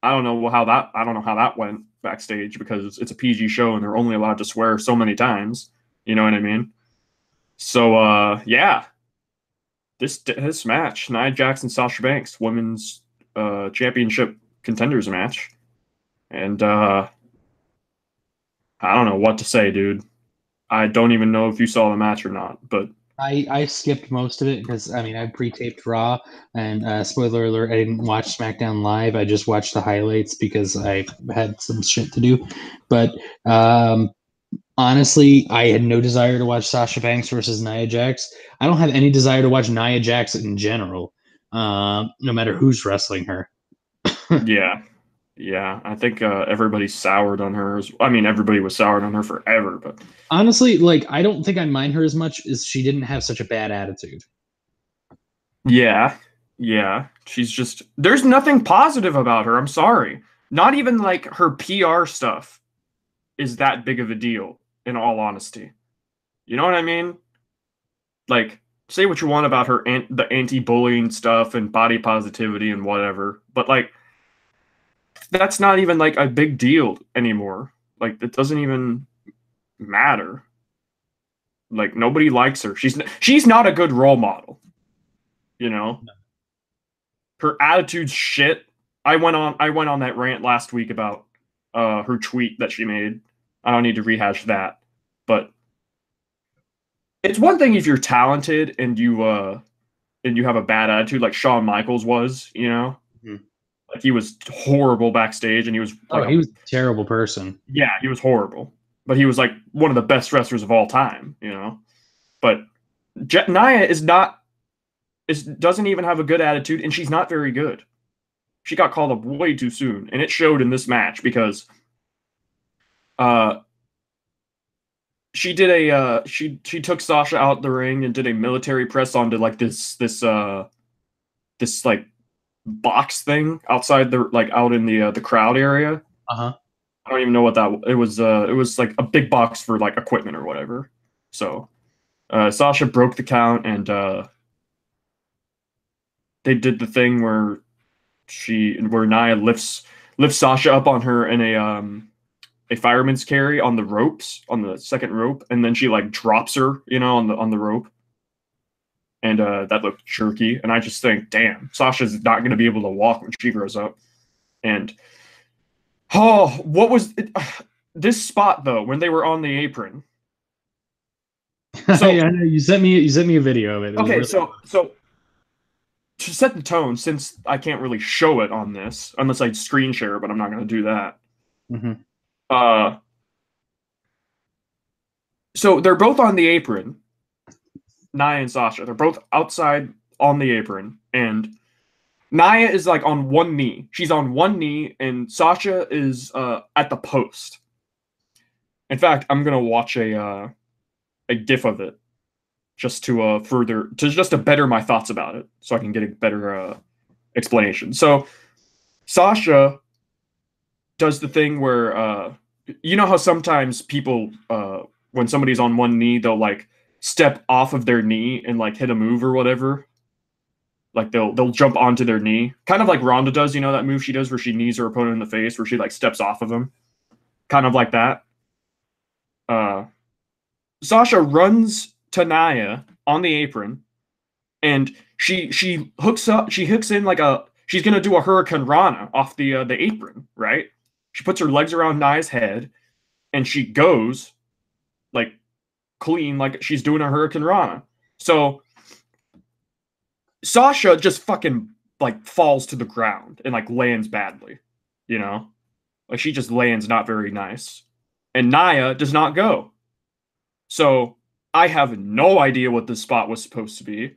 don't know how that went backstage because it's a PG show and they're only allowed to swear so many times. You know what I mean? So yeah. This match, Nia Jax and Sasha Banks, women's championship contenders match. And I don't know what to say, dude. I don't even know if you saw the match or not, but I skipped most of it because I pre-taped Raw, and spoiler alert, I didn't watch SmackDown live. I just watched the highlights because I had some shit to do. But honestly, I had no desire to watch Sasha Banks versus Nia Jax. I don't have any desire to watch Nia Jax in general, no matter who's wrestling her. yeah. Yeah, I think everybody's soured on her. I mean, everybody was soured on her forever, but honestly, like I don't think I mind her as much as she didn't have such a bad attitude. yeah, she's just there's nothing positive about her. I'm sorry, not even like her PR stuff is that big of a deal. In all honesty, you know what I mean? Like, say what you want about her the anti-bullying stuff and body positivity and whatever, but like that's not even like a big deal anymore. Like it doesn't even matter. Like nobody likes her. She's not a good role model. You know? No. Her attitude's shit. I went on that rant last week about her tweet that she made. I don't need to rehash that. But it's one thing if you're talented and you have a bad attitude like Shawn Michaels was, you know? Mm-hmm. Like he was horrible backstage and he was like he was a terrible person. Yeah, he was horrible. But he was like one of the best wrestlers of all time, you know? But Nia doesn't even have a good attitude, and she's not very good. She got called up way too soon, and it showed in this match because she did she took Sasha out the ring and did a military press onto like this like box thing outside out in the crowd area. Uh-huh. I don't even know what that it was. It was like a big box for like equipment or whatever. So Sasha broke the count, and they did the thing where Nia lifts Sasha up on her in a fireman's carry on the ropes on the second rope, and then she like drops her, you know, on the rope, and that looked jerky. And I just think, damn, Sasha's not going to be able to walk when she grows up. And what was it? This spot though when they were on the apron? So yeah, you sent me a video of it. Okay, so to set the tone, since I can't really show it on this unless I screen share, but I'm not going to do that. Mm-hmm. So they're both on the apron, Nia and Sasha. They're both outside on the apron, and Nia is like on one knee. She's on one knee, and Sasha is at the post. In fact, I'm gonna watch a GIF of it just to just to better my thoughts about it, so I can get a better explanation. So Sasha does the thing where you know how sometimes people when somebody's on one knee, they'll like step off of their knee and like hit a move or whatever. Like they'll jump onto their knee, kind of like Ronda does. You know that move she does where she knees her opponent in the face, where she like steps off of him, kind of like that. Sasha runs to Nia on the apron, and she hooks up. She hooks in like she's gonna do a Hurricane Rana off the apron, right? She puts her legs around Nia's head, and she goes like clean, like she's doing a Hurricane Rana. So Sasha just fucking like falls to the ground and like lands badly, you know? Like she just lands not very nice. And Nia does not go. So I have no idea what this spot was supposed to be.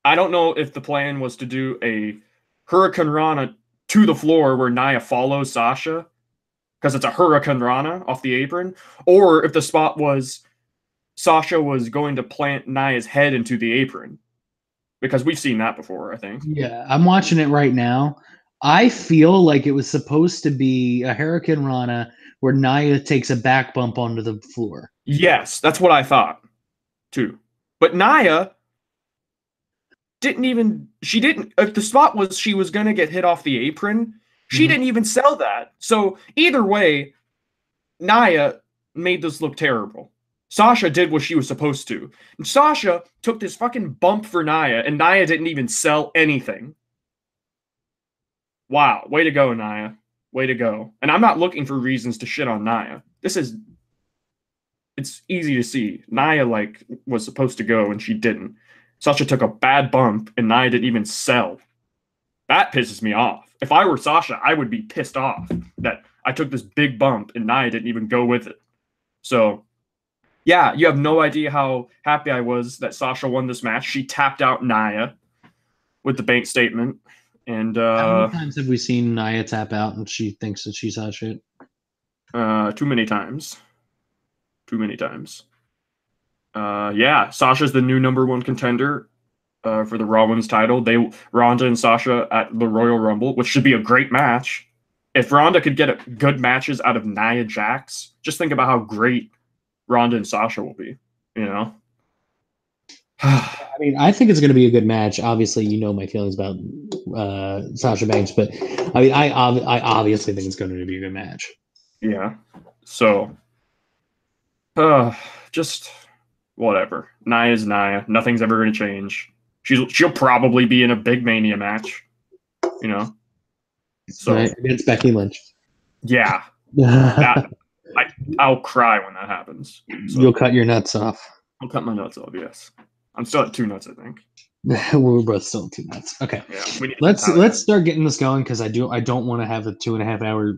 I don't know if the plan was to do a Hurricane Rana to the floor where Nia follows Sasha, because it's a Hurricane Rana off the apron, or if the spot was Sasha was going to plant Nia's head into the apron, because we've seen that before, I think. Yeah, I'm watching it right now. I feel like it was supposed to be a Hurricane Rana where Nia takes a back bump onto the floor. Yes, that's what I thought, too. But Nia if the spot was she was going to get hit off the apron, she didn't even sell that. So either way, Nia made this look terrible. Sasha did what she was supposed to. And Sasha took this fucking bump for Nia, and Nia didn't even sell anything. Wow, way to go, Nia. Way to go. And I'm not looking for reasons to shit on Nia. It's easy to see. Nia, like, was supposed to go, and she didn't. Sasha took a bad bump, and Nia didn't even sell. That pisses me off. If I were Sasha, I would be pissed off that I took this big bump, and Nia didn't even go with it. So, yeah, you have no idea how happy I was that Sasha won this match. She tapped out Nia with the bank statement. And how many times have we seen Nia tap out and she thinks that she's hot shit? Too many times. Too many times. Yeah, Sasha's the new #1 contender for the Raw Women's title. Ronda and Sasha at the Royal Rumble, which should be a great match. If Ronda could get good matches out of Nia Jax, just think about how great Ronda and Sasha will be, you know? I mean, I think it's going to be a good match. Obviously, you know my feelings about Sasha Banks, but I mean, I obviously think it's going to be a good match. Yeah. So, just whatever. Nia's Nia. Nothing's ever going to change. She'll probably be in a big Mania match, you know? So right, against Becky Lynch. Yeah. I'll cry when that happens. So, you'll cut your nuts off. I'll cut my nuts off, yes. I'm still at 2 nuts, I think. We're both still at 2 nuts. Okay. Yeah, let's start getting this going, because I don't want to have a 2.5 hour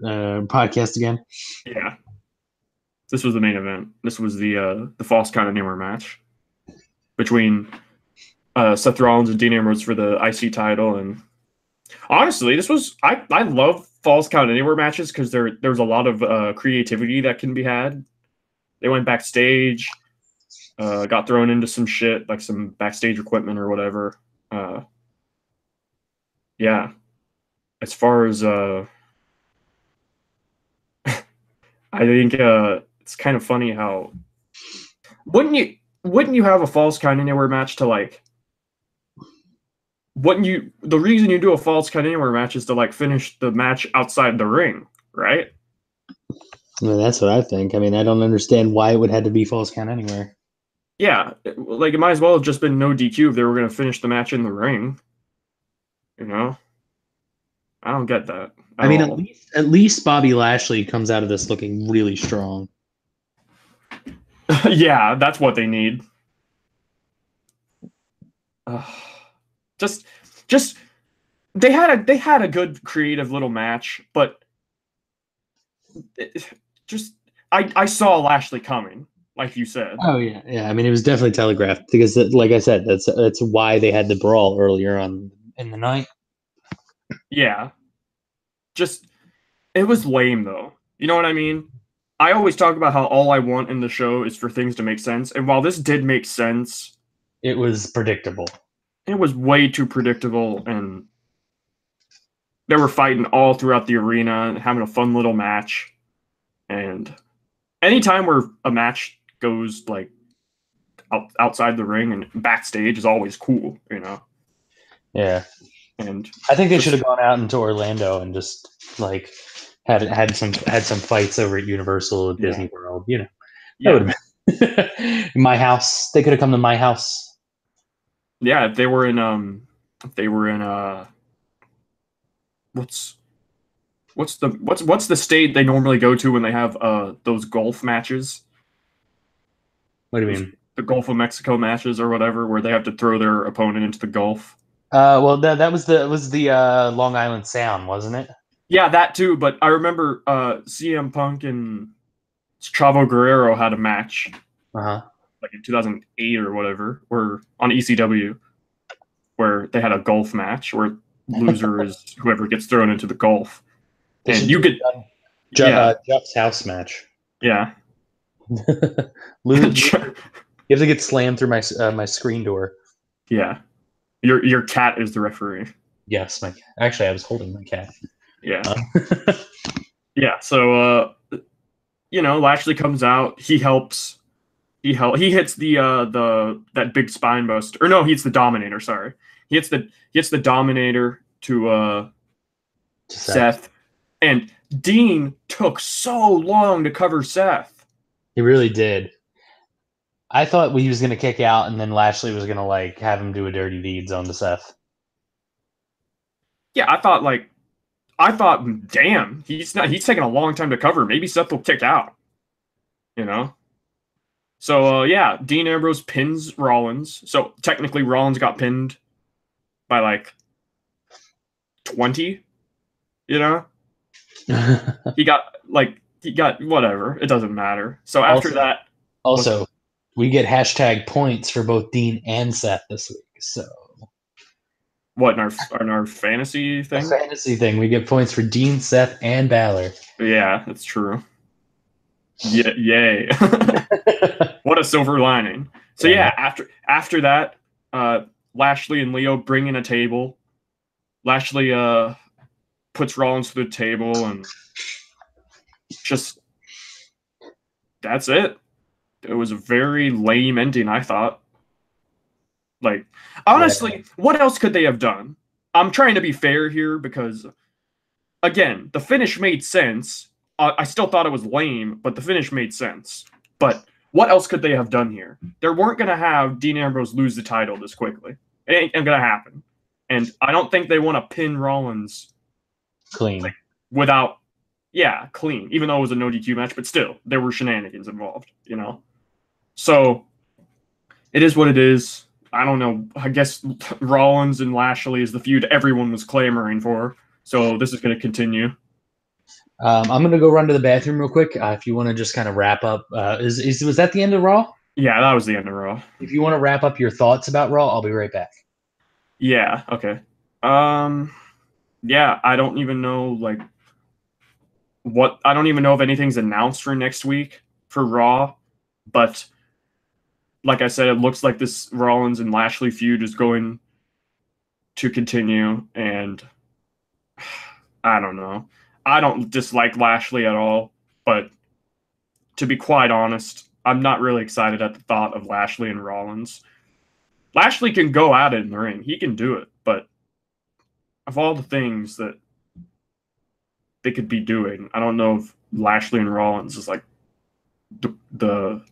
podcast again. Yeah. This was the main event. This was the False Count Anywhere match between Seth Rollins and Dean Ambrose for the IC title. And honestly, this was I love False Count Anywhere matches because there's a lot of creativity that can be had. They went backstage, got thrown into some shit, like some backstage equipment or whatever. Yeah. As far as I think it's kind of funny how wouldn't you have a False Count Anywhere match to like the reason you do a False Count Anywhere match is to like finish the match outside the ring, right? Well, that's what I think. I mean, I don't understand why it would have to be False Count Anywhere. Yeah, like it might as well have just been no DQ if they were going to finish the match in the ring. You know, I don't get that. I mean, at least Bobby Lashley comes out of this looking really strong. Yeah, that's what they need. Just they had a good creative little match, but I saw Lashley coming. like you said. Oh yeah, yeah. I mean, it was definitely telegraphed because, like I said, that's why they had the brawl earlier on in the night. Yeah, just it was lame though. You know what I mean? I always talk about how all I want in the show is for things to make sense, and while this did make sense, It was predictable. it was way too predictable, and they were fighting all throughout the arena and having a fun little match. And anytime where a match goes like outside the ring and backstage is always cool, you know. Yeah, and I think they should have gone out into Orlando and just like had some fights over at Universal at Disney World. You know, that would have been my house. They could have come to my house. Yeah, if they were in what's the state they normally go to when they have those golf matches? What do you mean? The Gulf of Mexico matches or whatever, where they have to throw their opponent into the Gulf. Well, that was the Long Island Sound, wasn't it? Yeah, that too. But I remember CM Punk and Chavo Guerrero had a match, like in 2008 or whatever, where on ECW, where they had a golf match where loser is whoever gets thrown into the Gulf, and you could Jeff's house match. Yeah. You have to get slammed through my screen door. Yeah. Your cat is the referee. Yes, actually I was holding my cat. Yeah. Yeah, so Lashley comes out, he helps. He hits that big spine buster. Or no, he hits the Dominator, sorry. He hits the Dominator to Seth. And Dean took so long to cover Seth. He really did. I thought he was going to kick out, and then Lashley was going to have him do a dirty deeds on to Seth. Yeah, I thought, damn, he's taking a long time to cover. Maybe Seth will kick out. You know? So Dean Ambrose pins Rollins. So technically Rollins got pinned by 20, you know? he got whatever. It doesn't matter. So after that. Also, we get hashtag points for both Dean and Seth this week. So what, in our fantasy thing? The fantasy thing. We get points for Dean, Seth, and Balor. Yeah, that's true. Yay. What a silver lining. So after that, Lashley and Leo bring in a table. Lashley puts Rollins to the table, and just that's it. It was a very lame ending, I thought. Honestly, what else could they have done? I'm trying to be fair here because, again, the finish made sense. I still thought it was lame, but the finish made sense. But what else could they have done here? They weren't going to have Dean Ambrose lose the title this quickly. It ain't going to happen. And I don't think they want to pin Rollins clean. Clean. Even though it was a no DQ match, but still, there were shenanigans involved, you know? So, it is what it is. I don't know. I guess Rollins and Lashley is the feud everyone was clamoring for. So, this is going to continue. I'm going to go run to the bathroom real quick. If you want to just kind of wrap up. Was that the end of Raw? Yeah, that was the end of Raw. If you want to wrap up your thoughts about Raw, I'll be right back. Yeah, okay. Yeah, I don't even know, I don't even know if anything's announced for next week for Raw, but like I said, it looks like this Rollins and Lashley feud is going to continue, and I don't know. I don't dislike Lashley at all, but to be quite honest, I'm not really excited at the thought of Lashley and Rollins. Lashley can go at it in the ring. He can do it, but of all the things that they could be doing, I don't know if Lashley and Rollins is the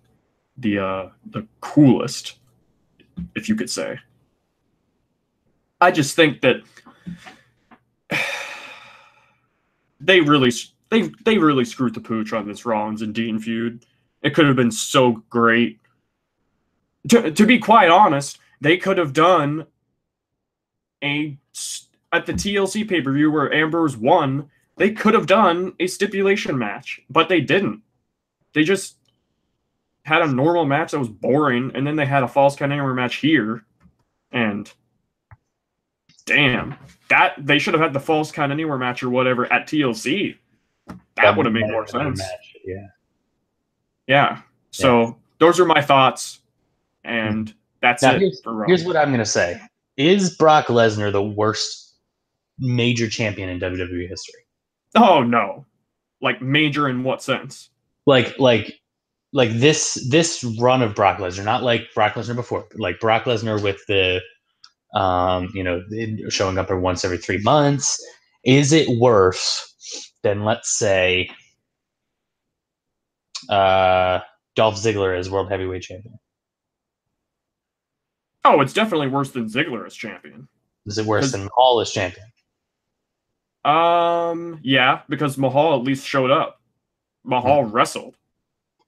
coolest, if you could say. I just think that they really screwed the pooch on this Rollins and Dean feud. It could have been so great. To be quite honest, they could have done at the TLC pay-per-view where Ambrose won, they could have done a stipulation match, but they didn't. They had a normal match that was boring, and then they had a false count anywhere match here, and damn, that they should have had the false count anywhere match or whatever at TLC. That would have made more sense. Match. Yeah. So those are my thoughts, and that's now, it. Here's what I'm gonna say: is Brock Lesnar the worst major champion in WWE history? Oh no, like major in what sense? Like this run of Brock Lesnar, not like Brock Lesnar before, but like Brock Lesnar with the showing up once every 3 months. Is it worse than, let's say, Dolph Ziggler as World Heavyweight Champion? Oh, it's definitely worse than Ziggler as champion. Is it worse than Mahal as champion? Yeah, because Mahal at least showed up. Mahal wrestled.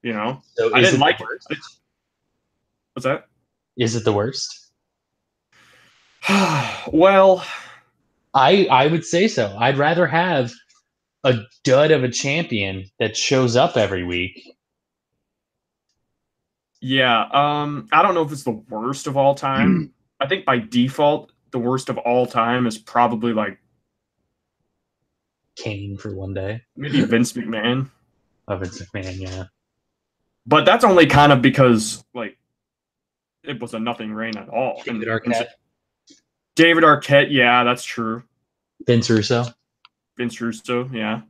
So I didn't like it. What's that? Is it the worst? Well, I would say so. I'd rather have a dud of a champion that shows up every week. Yeah, I don't know if it's the worst of all time. I think by default, the worst of all time is probably like Kane for one day. Maybe Vince McMahon. Vince McMahon, yeah. But that's only kind of because like it was a nothing reign at all. David Arquette, yeah, that's true. Vince Russo, yeah.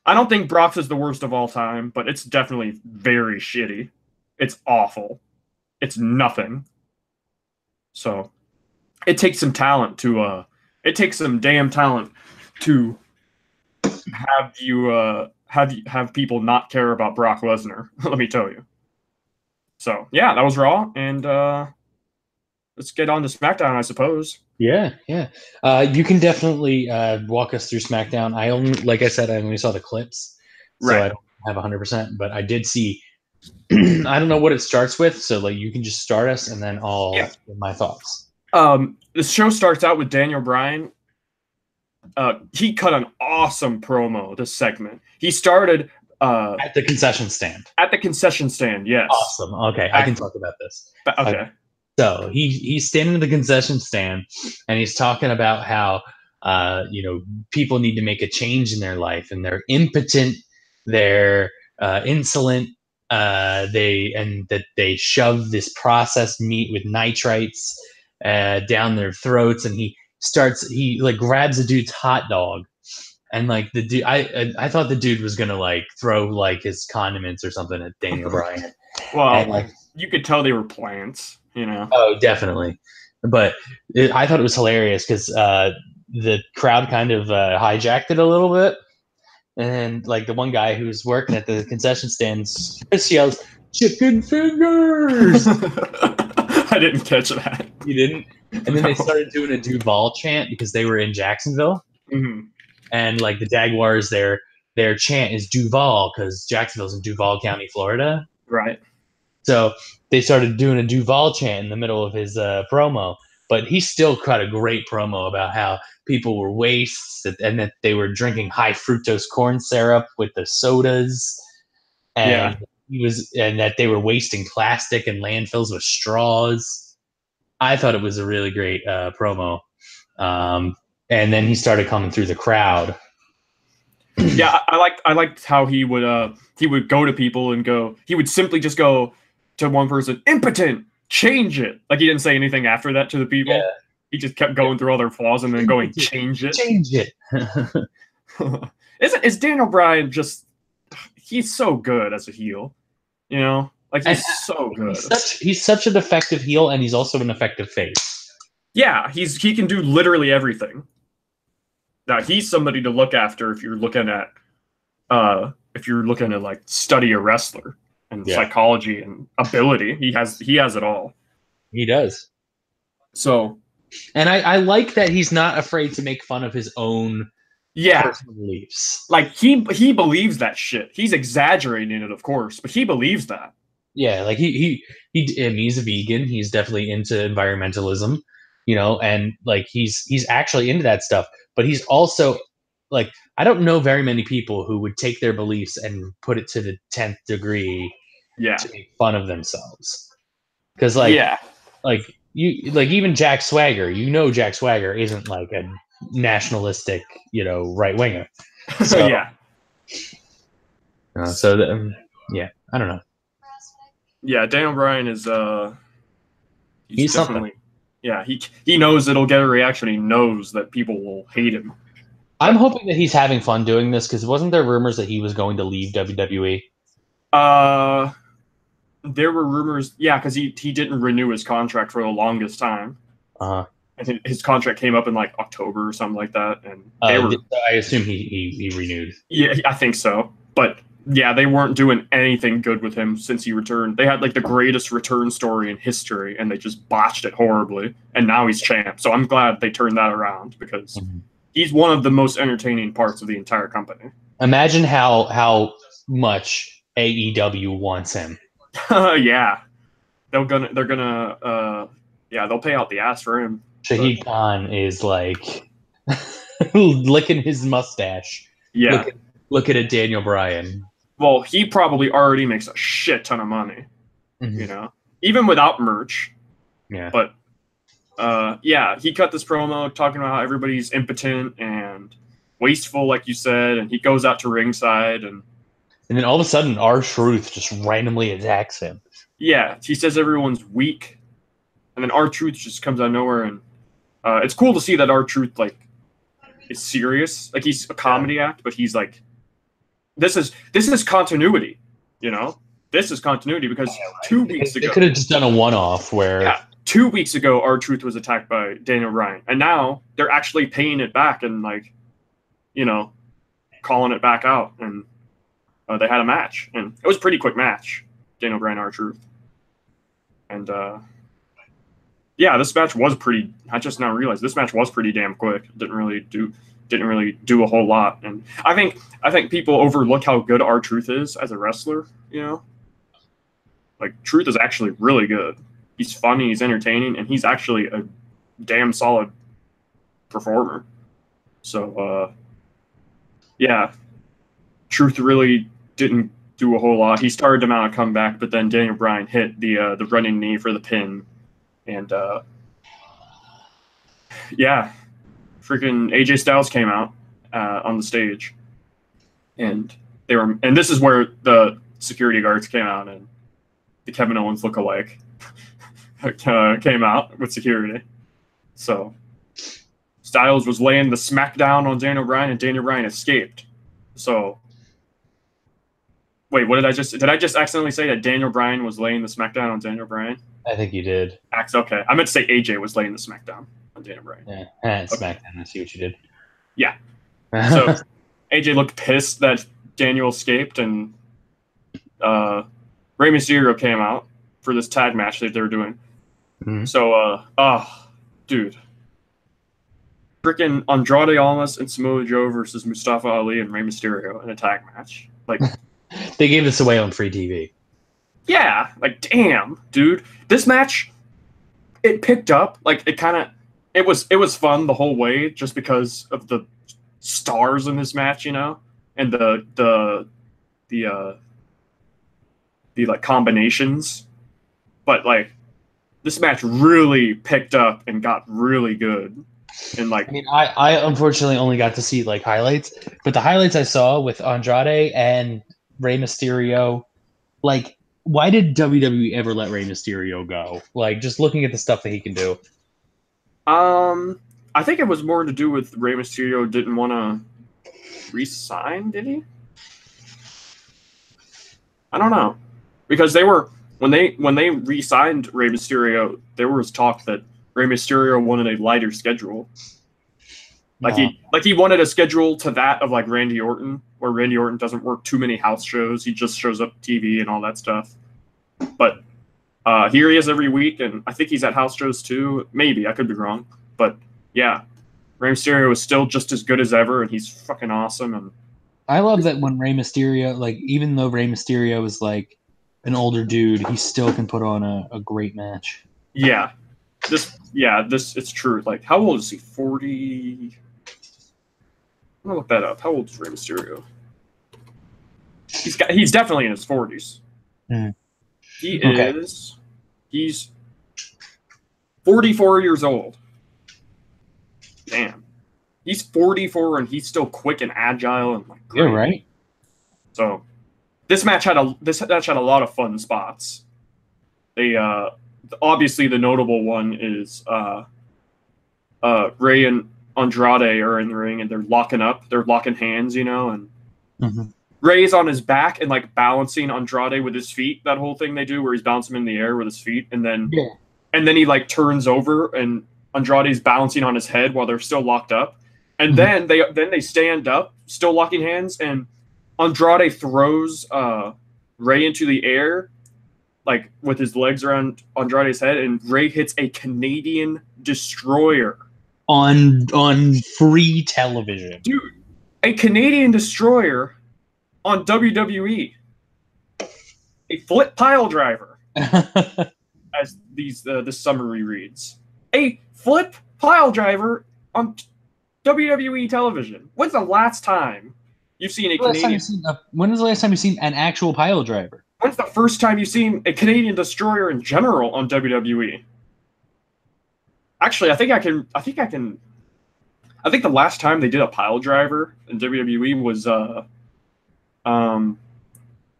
I don't think Brock's is the worst of all time, but it's definitely very shitty. It's awful. It's nothing. So it takes some talent to it takes some damn talent to have people not care about Brock Lesnar. Let me tell you. So yeah, that was Raw, and let's get on to SmackDown, I suppose. Yeah. You can definitely walk us through SmackDown. I only saw the clips, so right. I don't have 100%, but I did see. I don't know what it starts with, so like you can just start us, and then I'll give my thoughts. The show starts out with Daniel Bryan. He cut an awesome promo this segment. He started at the concession stand. At the concession stand, yes. Awesome. Okay, I can talk about this. Okay. So he's standing at the concession stand, and he's talking about how people need to make a change in their life, and they're impotent, they're insolent, they shove this processed meat with nitrites down their throats, and he grabs a dude's hot dog, and like the dude, I thought the dude was gonna like throw like his condiments or something at Daniel Bryan. Well, and, you could tell they were plants. Oh, definitely. But I thought it was hilarious because the crowd kind of hijacked it a little bit. And like the one guy who's working at the concession stands just yells, "Chicken fingers!" I didn't catch that. You didn't? And then they started doing a Duval chant because they were in Jacksonville. Mm-hmm. And like the Jaguars, their chant is Duval because Jacksonville's in Duval County, Florida. Right. So they started doing a Duval chant in the middle of his promo, but he still cut a great promo about how people were wastes and that they were drinking high fructose corn syrup with the sodas, and and that they were wasting plastic in landfills with straws. I thought it was a really great promo, and then he started coming through the crowd. Yeah, I liked how he would go to people and go. He would simply just go to one person, impotent, change it. Like he didn't say anything after that to the people. Yeah. He just kept going through all their flaws and then going, change it. Change it. Is Daniel Bryan just? He's so good as a heel, Like he's so good. He's such an effective heel, and he's also an effective face. Yeah, he can do literally everything. Now he's somebody to look after if you're looking at like study a wrestler and psychology and ability. He has it all. He does. So, and I like that he's not afraid to make fun of his own personal beliefs. Like he believes that shit. He's exaggerating it, of course, but he believes that. Yeah, like he's a vegan. He's definitely into environmentalism, and like he's actually into that stuff. But he's also like, I don't know very many people who would take their beliefs and put it to the 10th degree Yeah. to make fun of themselves. Because even Jack Swagger, Jack Swagger isn't like a nationalistic, right winger. So yeah. I don't know. Yeah, Daniel Bryan is He's definitely something. Yeah, he knows it'll get a reaction. He knows that people will hate him. I'm hoping that he's having fun doing this because wasn't there rumors that he was going to leave WWE? There were rumors, yeah, because he didn't renew his contract for the longest time. Uh-huh. I think his contract came up in like October or something like that, and I assume he renewed. Yeah, I think so. But yeah, they weren't doing anything good with him since he returned. They had like the greatest return story in history, and they just botched it horribly. And now he's champ. So I'm glad they turned that around because he's one of the most entertaining parts of the entire company. Imagine how much AEW wants him. Yeah, they'll pay out the ass for him. Shahid Khan is like licking his mustache. Yeah. Look at Daniel Bryan. Well, he probably already makes a shit ton of money, even without merch. Yeah. But, he cut this promo talking about how everybody's impotent and wasteful, like you said, and he goes out to ringside and then all of a sudden, R-Truth just randomly attacks him. Yeah, he says everyone's weak, and then R-Truth just comes out of nowhere, and it's cool to see that R-Truth is serious. Like he's a comedy act, but he's like, this is continuity, This is continuity because 2 weeks ago they could have just done a one-off where 2 weeks ago R-Truth was attacked by Daniel Bryan, and now they're actually paying it back and calling it back out, and they had a match, and it was a pretty quick match, Daniel Bryan R-Truth, and this match was pretty. I just now realized this match was pretty damn quick. Didn't really do a whole lot, and I think people overlook how good R-Truth is as a wrestler. Like Truth is actually really good. He's funny, he's entertaining, and he's actually a damn solid performer. So, Truth really didn't do a whole lot. He started to mount a comeback, but then Daniel Bryan hit the running knee for the pin, and freaking AJ Styles came out on the stage, and this is where the security guards came out, and the Kevin Owens lookalike came out with security. So Styles was laying the smackdown on Daniel Bryan, and Daniel Bryan escaped. So wait, what did I just accidentally say that Daniel Bryan was laying the smackdown on Daniel Bryan? I think you did. Okay, I meant to say AJ was laying the smackdown on Daniel Bryan. Yeah, SmackDown. I see what you did. Yeah. So AJ looked pissed that Daniel escaped, and Rey Mysterio came out for this tag match that they were doing. Mm-hmm. So, dude. Freaking Andrade Almas and Samoa Joe versus Mustafa Ali and Rey Mysterio in a tag match. Like, they gave this away on free TV. Yeah, like, damn, dude. This match, it picked up. Like, it was fun the whole way just because of the stars in this match, and the like combinations. But like, this match really picked up and got really good. And like, I unfortunately only got to see like highlights, but the highlights I saw with Andrade and Rey Mysterio, like, why did WWE ever let Rey Mysterio go? Like, just looking at the stuff that he can do. I think it was more to do with Rey Mysterio didn't want to re-sign, did he? I don't know, because they were when they re-signed Rey Mysterio, there was talk that Rey Mysterio wanted a lighter schedule. He wanted a schedule to that of like Randy Orton, where Randy Orton doesn't work too many house shows. He just shows up TV and all that stuff. But here he is every week, and I think he's at house shows too. Maybe, I could be wrong. But yeah, Rey Mysterio is still just as good as ever, and he's fucking awesome. And I love that when Rey Mysterio, like, even though Rey Mysterio is like an older dude, he still can put on a great match. Yeah. This it's true. Like, how old is he? 40. I'm gonna look that up. How old is Rey Mysterio? He's definitely in his 40s. Mm. He Okay. is. He's 44 years old. Damn. He's 44 and he's still quick and agile and like great. Yeah, right. So this match had a lot of fun spots. They obviously the notable one is Ray and Andrade are in the ring and they're locking up. They're locking hands, you know, and Ray's on his back and like balancing Andrade with his feet. That whole thing they do where he's bouncing him in the air with his feet, and then he like turns over and Andrade's balancing on his head while they're still locked up. And then they stand up, still locking hands, and Andrade throws Ray into the air, like with his legs around Andrade's head, and Ray hits a Canadian destroyer on free television. Dude, a Canadian destroyer on WWE. A flip pile driver, as this summary reads. A flip pile driver on WWE television. When's the last time you've seen a Canadian? When was the last time you've seen an actual pile driver? When's the first time you've seen a Canadian destroyer in general on WWE? Actually, I think the last time they did a pile driver in WWE was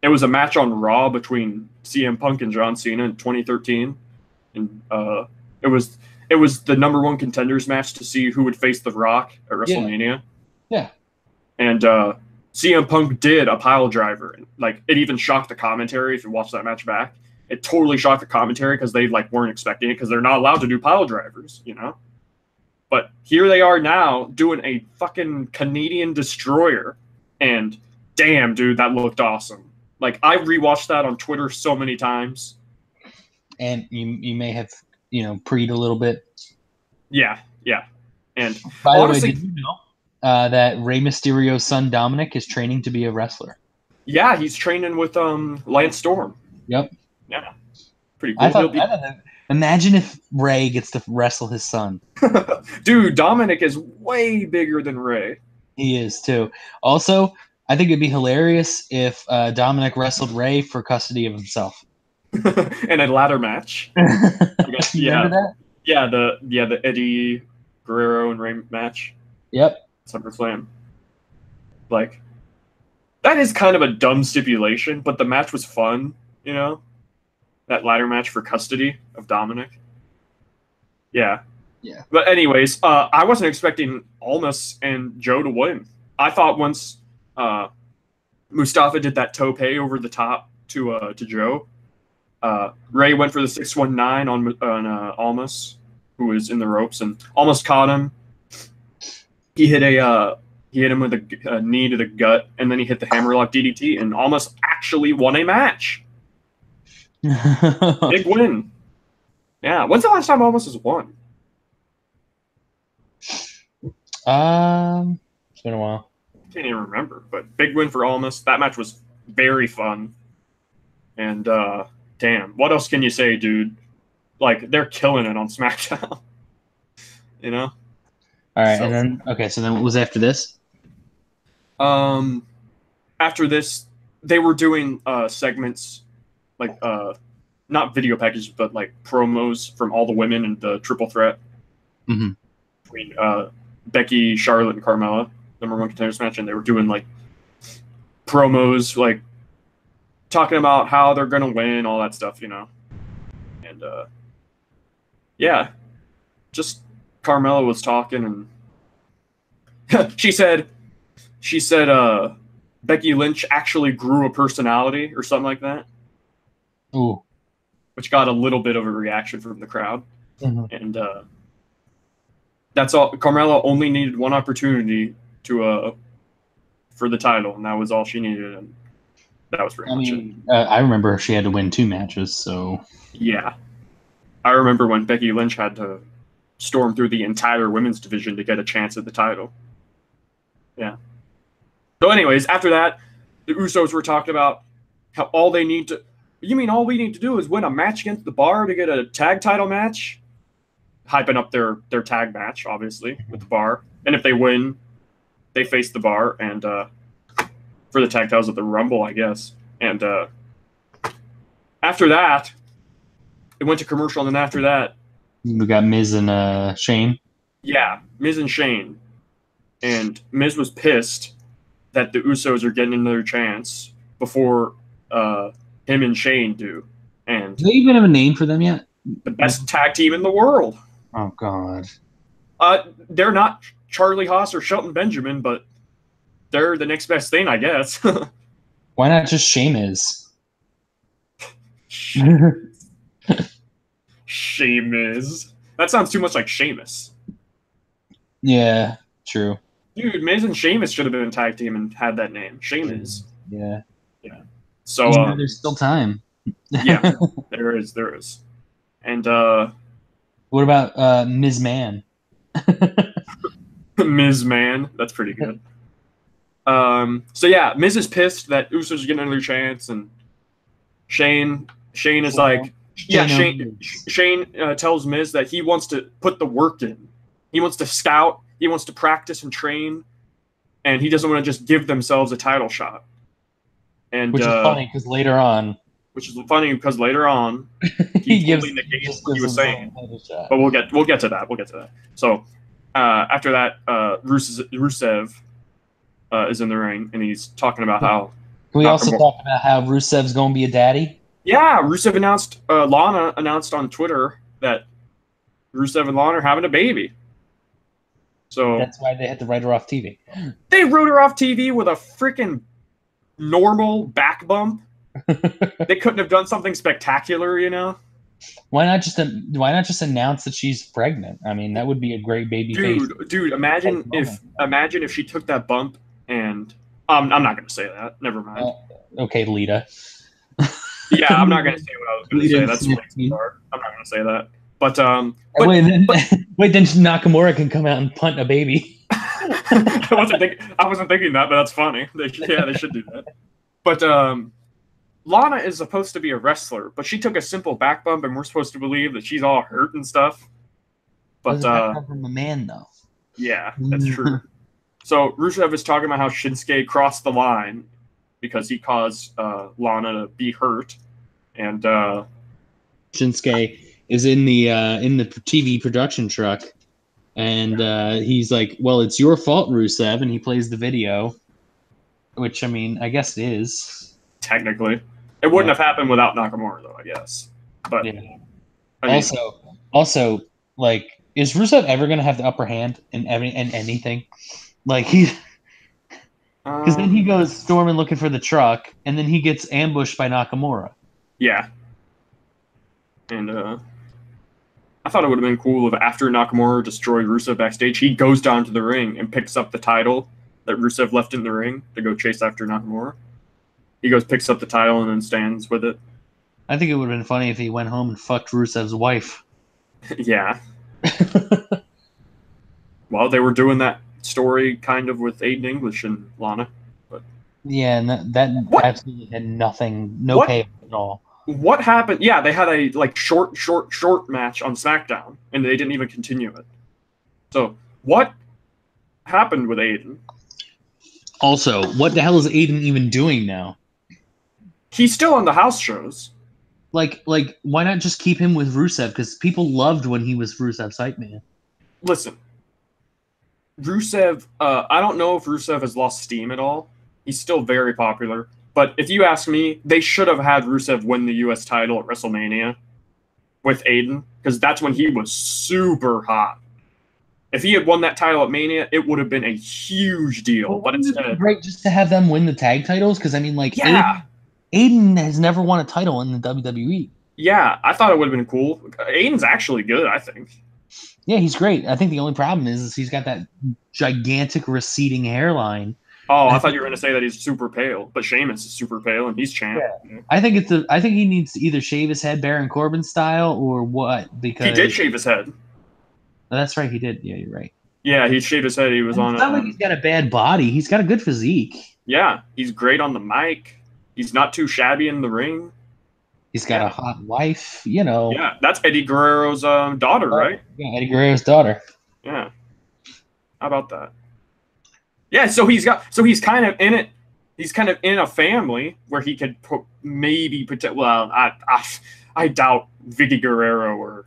it was a match on Raw between CM Punk and John Cena in 2013, and it was the number one contenders match to see who would face The Rock at WrestleMania. Yeah. And CM Punk did a pile driver. Like, it even shocked the commentary if you watch that match back. It totally shocked the commentary because they like weren't expecting it because they're not allowed to do pile drivers, you know? But here they are now doing a fucking Canadian destroyer. And damn, dude, that looked awesome. Like, I rewatched that on Twitter so many times. And you may have, preed a little bit. Yeah. And by honestly, the way, did you know that Rey Mysterio's son Dominic is training to be a wrestler? Yeah, he's training with Lance Storm. Yep. Yeah. Pretty cool. Imagine if Rey gets to wrestle his son. Dude, Dominic is way bigger than Rey. He is too. Also, I think it'd be hilarious if Dominic wrestled Rey for custody of himself. In a ladder match. Remember that? Yeah, the Eddie Guerrero and Rey match. Yep. SummerSlam. Like, that is kind of a dumb stipulation, but the match was fun, you know? That ladder match for custody of Dominic. Yeah. Yeah. But anyways, I wasn't expecting Almas and Joe to win. I thought once Mustafa did that tope over the top to Joe, Ray went for the 619 on Almas, who was in the ropes, and almost caught him. He hit him with a knee to the gut, and then he hit the hammerlock DDT, and Almas actually won a match. Big win. Yeah. When's the last time Almas has won? It's been a while. Can't even remember, but big win for Almas. That match was very fun. And damn, what else can you say, dude? Like, they're killing it on SmackDown. You know? All right, and then so then what was after this? After this, they were doing segments like not video packages, but like promos from all the women in the triple threat between Becky, Charlotte, and Carmella, number one contenders match, and they were doing like promos, like talking about how they're gonna win, all that stuff, you know. And yeah, just Carmella was talking, and she said Becky Lynch actually grew a personality or something like that. Ooh. Which got a little bit of a reaction from the crowd. And that's all. Carmella only needed one opportunity to for the title, and that was all she needed, and that was pretty much it. I remember she had to win 2 matches, so yeah. I remember when Becky Lynch had to storm through the entire women's division to get a chance at the title. Yeah. So anyways, after that, the Usos were talking about how all we need to do is win a match against the Bar to get a tag title match? Hyping up their tag match, obviously, with the Bar. And if they win, they face the Bar and for the tag titles at the Rumble, I guess. And after that, it went to commercial, and then after that, we got Miz and Shane. yeah, Miz and Shane. And Miz was pissed that the Usos are getting another chance before him and Shane do. And do they even have a name for them yet? The best tag team in the world. Oh, God. They're not Charlie Haas or Shelton Benjamin, but they're the next best thing, I guess. Why not just Sheamus? Sheamus. That sounds too much like Sheamus. Yeah, true. Dude, Miz and Sheamus should have been a tag team and had that name. Sheamus. Yeah. Yeah. So there's still time. Yeah, there is. And what about Ms. Man? Ms. Man, that's pretty good. So yeah, Miz is pissed that Usos are getting another chance, and Shane is like, yeah, Shane tells Miz that he wants to put the work in. He wants to scout. He wants to practice and train, and he doesn't want to just give themselves a title shot. And which is funny because later on, he totally negates what he was saying. But we'll get to that. So after that, Rusev is in the ring, and he's talking about how. Can we also talk about how Rusev's going to be a daddy? Yeah, Rusev announced. Lana announced on Twitter that Rusev and Lana are having a baby. So that's why they had to write her off TV. They wrote her off TV with a freaking normal back bump. They couldn't have done something spectacular, you know? Why not just announce that she's pregnant? I mean, that would be a great baby face. Dude, imagine if she took that bump and I'm not going to say that. Never mind. Okay, Lita. Yeah, I'm not going to say what I was going to say. That's way too hard. I'm not going to say that. But wait, then Nakamura can come out and punt a baby. I wasn't thinking that, but that's funny. They should do that. But Lana is supposed to be a wrestler, but she took a simple back bump, and we're supposed to believe that she's all hurt and stuff. But come from a man, though. Yeah, that's true. So Rusev is talking about how Shinsuke crossed the line because he caused Lana to be hurt, and Shinsuke is in the TV production truck, and he's like, "Well, it's your fault, Rusev," and he plays the video, which I mean, I guess it is. Technically, it wouldn't have happened without Nakamura, though. I guess, but yeah. Also, like, is Rusev ever going to have the upper hand in anything? Like because then he goes storming looking for the truck, and then he gets ambushed by Nakamura. Yeah, and I thought it would have been cool if after Nakamura destroyed Rusev backstage, he goes down to the ring and picks up the title that Rusev left in the ring to go chase after Nakamura. He goes, picks up the title, and then stands with it. I think it would have been funny if he went home and fucked Rusev's wife. Yeah. Well, they were doing that story kind of with Aiden English and Lana. But yeah, and that absolutely had no payoff at all. What happened? Yeah, they had a short match on Smackdown, and they didn't even continue it. So, what happened with Aiden? Also, what the hell is Aiden even doing now? He's still on the house shows. Like, why not just keep him with Rusev? Because people loved when he was Rusev's hype man. Listen, Rusev, I don't know if Rusev has lost steam at all. He's still very popular. But if you ask me, they should have had Rusev win the U.S. title at WrestleMania with Aiden, because that's when he was super hot. If he had won that title at Mania, it would have been a huge deal. Well, but instead, great just to have them win the tag titles, because I mean, like, yeah. Aiden has never won a title in the WWE. Yeah, I thought it would have been cool. Aiden's actually good, I think. Yeah, he's great. I think the only problem is he's got that gigantic receding hairline. Oh, I thought you were going to say that he's super pale, but Sheamus is super pale and he's champ. Yeah. I think he needs to either shave his head Baron Corbin style or what, because he did shave his head. Oh, that's right, he did. Yeah, you're right. Yeah, he shaved his head. He was on. It's not like he's got a bad body. He's got a good physique. Yeah, he's great on the mic. He's not too shabby in the ring. He's got a hot wife, you know. Yeah, that's Eddie Guerrero's daughter, right? Yeah, Eddie Guerrero's daughter. Yeah. How about that? Yeah, so he's kind of in it. he's kind of in a family where he could maybe protect. Well, I doubt Vicky Guerrero or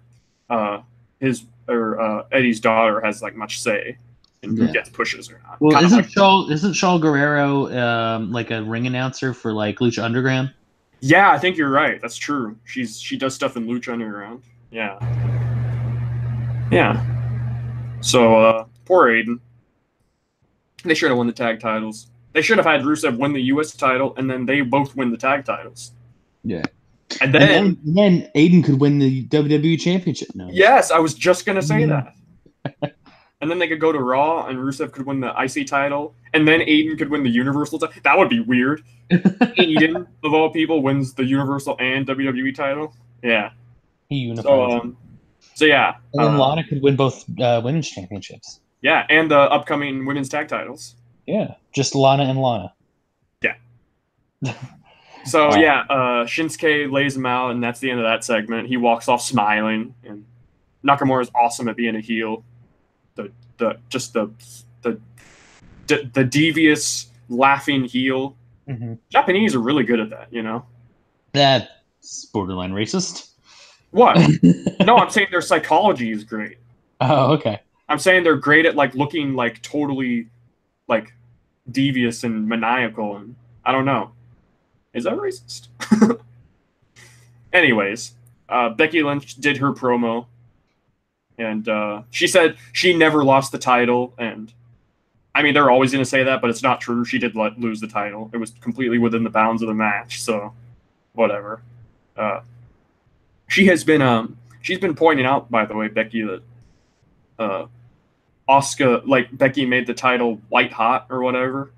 Eddie's daughter has like much say in who gets pushes or not. Well, isn't Shaul Guerrero like a ring announcer for like Lucha Underground? Yeah, I think you're right. That's true. She does stuff in Lucha Underground. Yeah. Yeah. So poor Aiden. They should have won the tag titles. They should have had Rusev win the U.S. title, and then they both win the tag titles. Yeah. And then Aiden could win the WWE Championship. No. Yes, I was just going to say that. And then they could go to Raw, and Rusev could win the IC title, and then Aiden could win the Universal title. That would be weird. Aiden, of all people, wins the Universal and WWE title. Yeah. He unifies. So yeah. And then Lana could win both women's championships. Yeah, and the upcoming women's tag titles. Yeah, just Lana and Lana. Yeah. So yeah, Shinsuke lays him out, and that's the end of that segment. He walks off smiling, and Nakamura is awesome at being a heel. The devious laughing heel. Mm-hmm. Japanese are really good at that, you know. That's borderline racist. What? No, I'm saying their psychology is great. Oh, okay. I'm saying they're great at like looking like totally like devious and maniacal, and I don't know. Is that racist? Anyways, Becky Lynch did her promo, and she said she never lost the title, and I mean they're always going to say that, but it's not true. She did lose the title. It was completely within the bounds of the match, so whatever. She's been pointing out, by the way, Becky, that Asuka, like Becky made the title white hot or whatever,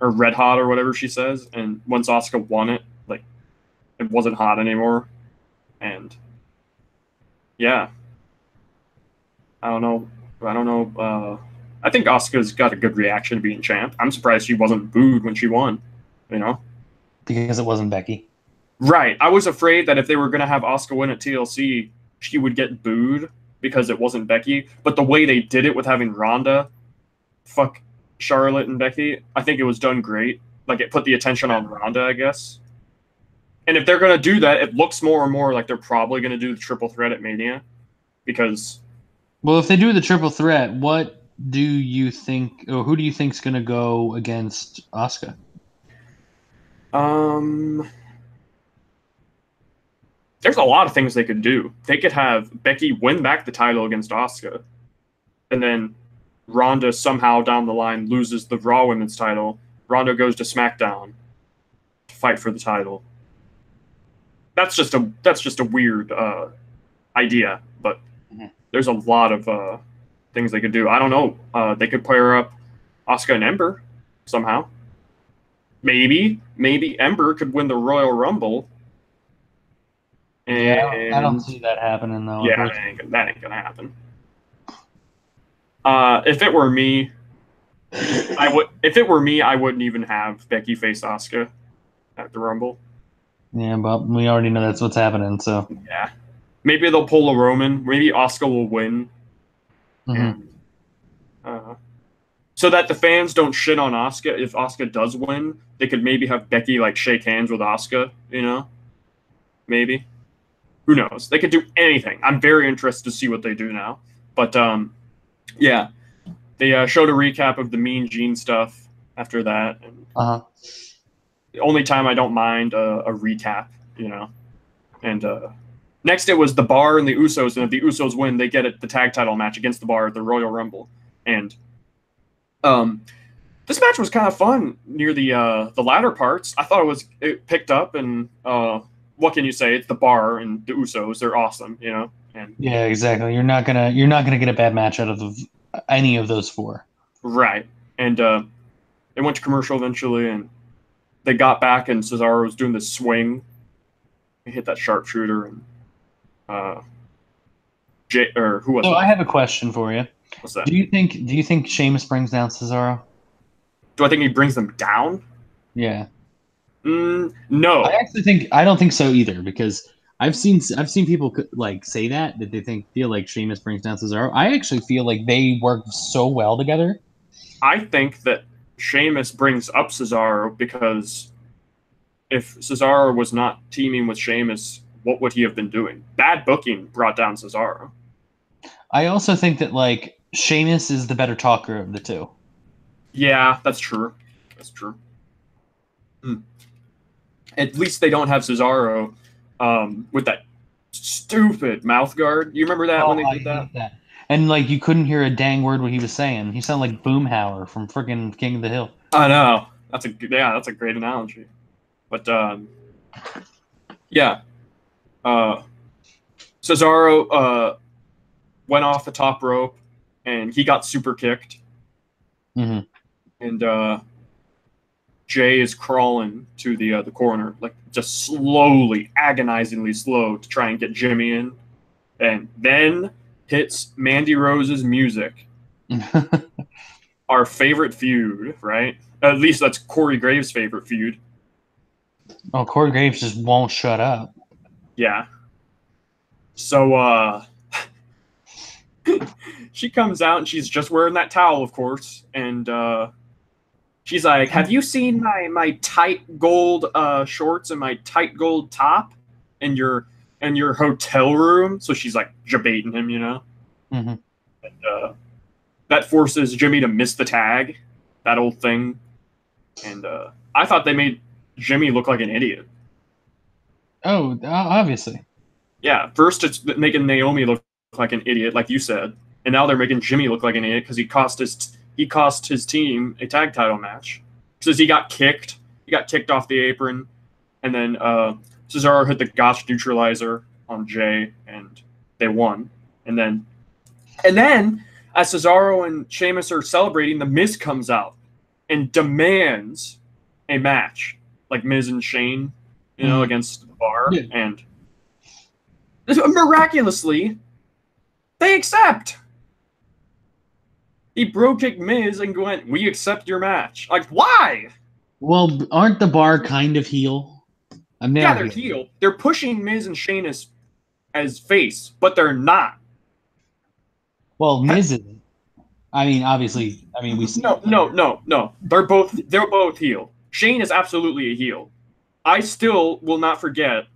or red hot or whatever she says, and once Asuka won it, like it wasn't hot anymore, and yeah, I don't know. I think Asuka's got a good reaction to being champ. I'm surprised she wasn't booed when she won, you know, because it wasn't Becky. Right. I was afraid that if they were going to have Asuka win at TLC, she would get booed because it wasn't Becky. But the way they did it with having Ronda fuck Charlotte and Becky, I think it was done great. Like, it put the attention on Ronda, I guess. And if they're going to do that, it looks more and more like they're probably going to do the triple threat at Mania. Because... Well, if they do the triple threat, what do you think, or who do you think is going to go against Asuka? There's a lot of things they could do. They could have Becky win back the title against Asuka, and then Ronda somehow down the line loses the Raw Women's title. Ronda goes to SmackDown to fight for the title. That's just a weird idea, but there's a lot of things they could do. I don't know. They could pair up Asuka and Ember somehow. Maybe Ember could win the Royal Rumble. And I don't see that happening though. Yeah, that ain't gonna happen. If it were me, I wouldn't even have Becky face Asuka at the Rumble. Yeah, but we already know that's what's happening. So yeah, maybe they'll pull a Roman. Maybe Asuka will win, and so that the fans don't shit on Asuka. If Asuka does win, they could maybe have Becky like shake hands with Asuka. You know, maybe. Who knows? They could do anything. I'm very interested to see what they do now. But, yeah. They showed a recap of the Mean Gene stuff after that. And the only time I don't mind a recap, you know. And next it was the Bar and the Usos. And if the Usos win, they get the tag title match against the Bar at the Royal Rumble. And this match was kind of fun near the latter parts. I thought it picked up and... what can you say? It's the Bar and the Usos. They're awesome, you know. And yeah, exactly. You're not gonna get a bad match out of any of those four. Right. And they went to commercial eventually, and they got back, and Cesaro was doing this swing. He hit that sharpshooter, and who was it? So I have a question for you. What's that? Do you think Sheamus brings down Cesaro? Do I think he brings them down? Yeah. No. I don't think so either, because I've seen people like say that they feel like Sheamus brings down Cesaro. I actually feel like they work so well together. I think that Sheamus brings up Cesaro because if Cesaro was not teaming with Sheamus, what would he have been doing? Bad booking brought down Cesaro. I also think that like Sheamus is the better talker of the two. Yeah, that's true. That's true. At least they don't have Cesaro with that stupid mouth guard. You remember that when they did that? Hate that. And like you couldn't hear a dang word what he was saying. He sounded like Boomhauer from freaking King of the Hill. I know. That's a great analogy. But yeah. Cesaro went off the top rope and he got super kicked. Mm-hmm. And Jay is crawling to the corner, like just slowly, agonizingly slow to try and get Jimmy in. And then hits Mandy Rose's music. Our favorite feud, right? At least that's Corey Graves' favorite feud. Oh, Corey Graves just won't shut up. Yeah. So she comes out and she's just wearing that towel, of course, and she's like, "Have you seen my tight gold shorts and my tight gold top in your hotel room?" So she's like debating him, you know. Mm-hmm. And that forces Jimmy to miss the tag, that old thing. And I thought they made Jimmy look like an idiot. Oh, obviously. Yeah, first it's making Naomi look like an idiot, like you said, and now they're making Jimmy look like an idiot because he cost his team a tag title match. Because he got kicked off the apron, and then Cesaro hit the Gotch neutralizer on Jay, and they won. And then as Cesaro and Sheamus are celebrating, The Miz comes out and demands a match, like Miz and Shane, you know, against the Bar, yeah. and miraculously, they accept. He bro-kicked Miz and went, "We accept your match." Like, why? Well, aren't the Bar kind of heel? Yeah, they're heel. They're pushing Miz and Sheamus as face, but they're not. Well, Miz isn't. I mean, obviously, we see. No. They're both heel. Shane is absolutely a heel. I still will not forget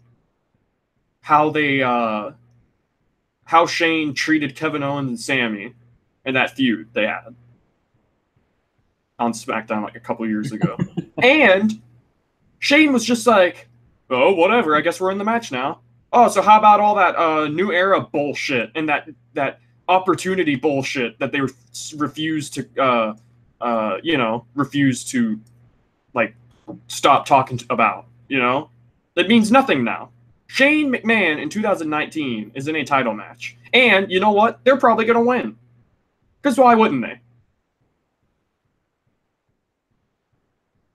how Shane treated Kevin Owens and Sammy in that feud they had on SmackDown like a couple years ago. And Shane was just like, "Oh, whatever, I guess we're in the match now. Oh, so how about all that new era bullshit and that opportunity bullshit that they refused to like stop talking about, you know? That means nothing now." Shane McMahon in 2019 is in a title match. And you know what? They're probably going to win. Because why wouldn't they?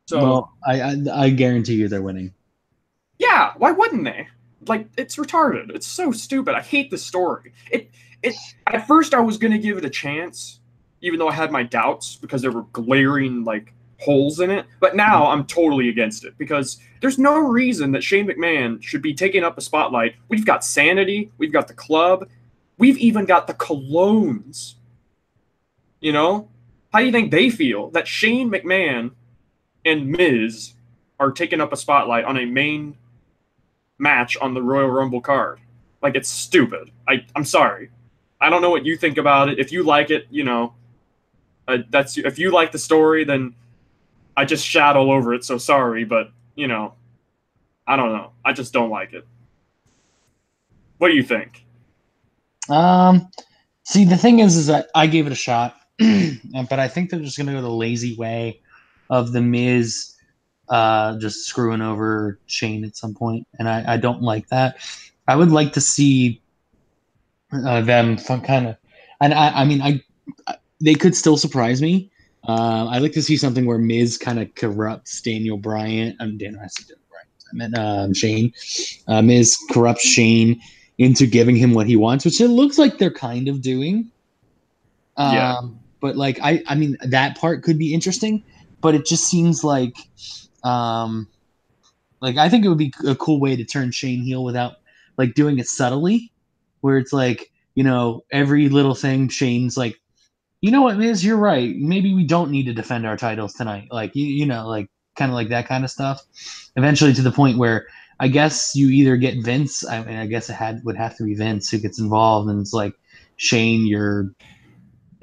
So, well, I guarantee you they're winning. Yeah, why wouldn't they? Like, it's retarded. It's so stupid. I hate this story. At first I was going to give it a chance, even though I had my doubts because there were glaring, like, holes in it. But now I'm totally against it because there's no reason that Shane McMahon should be taking up a spotlight. We've got Sanity. We've got the Club. We've even got the Colognes. You know? How do you think they feel that Shane McMahon and Miz are taking up a spotlight on a main match on the Royal Rumble card? Like, it's stupid. I'm sorry. I don't know what you think about it. If you like it, you know, if you like the story, then I just shat all over it, so sorry, but, you know, I don't know. I just don't like it. What do you think? See, the thing is that I gave it a shot, but I think they're just going to go the lazy way of The Miz just screwing over Shane at some point, and I don't like that. I would like to see them kind of, and they could still surprise me. I'd like to see something where Miz kind of corrupts Daniel Bryan. I meant Shane. Miz corrupts Shane into giving him what he wants, which it looks like they're kind of doing. Yeah. But like I mean that part could be interesting, but it just seems like I think it would be a cool way to turn Shane heel without like doing it subtly, where it's like, you know, every little thing Shane's like You know what, Miz? You're right. Maybe we don't need to defend our titles tonight. Like like kind of like that kind of stuff. Eventually, to the point where I guess you either get Vince. I mean, I guess would have to be Vince who gets involved, and it's like Shane, you're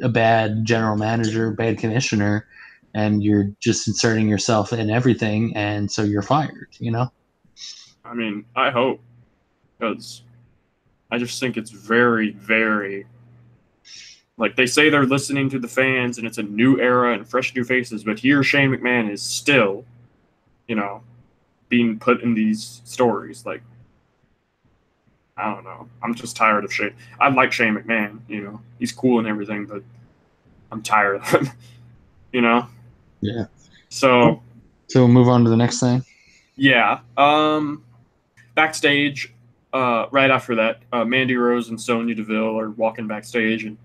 a bad general manager, bad commissioner, and you're just inserting yourself in everything, and so you're fired. I mean, I hope, because I just think it's very, very, like, they say they're listening to the fans and it's a new era and fresh new faces, but here Shane McMahon is still, being put in these stories. Like, I don't know. I'm just tired of Shane. I like Shane McMahon, he's cool and everything, but I'm tired of him, Yeah. So we'll move on to the next thing. Yeah. Backstage, right after that, Mandy Rose and Sonya Deville are walking backstage, and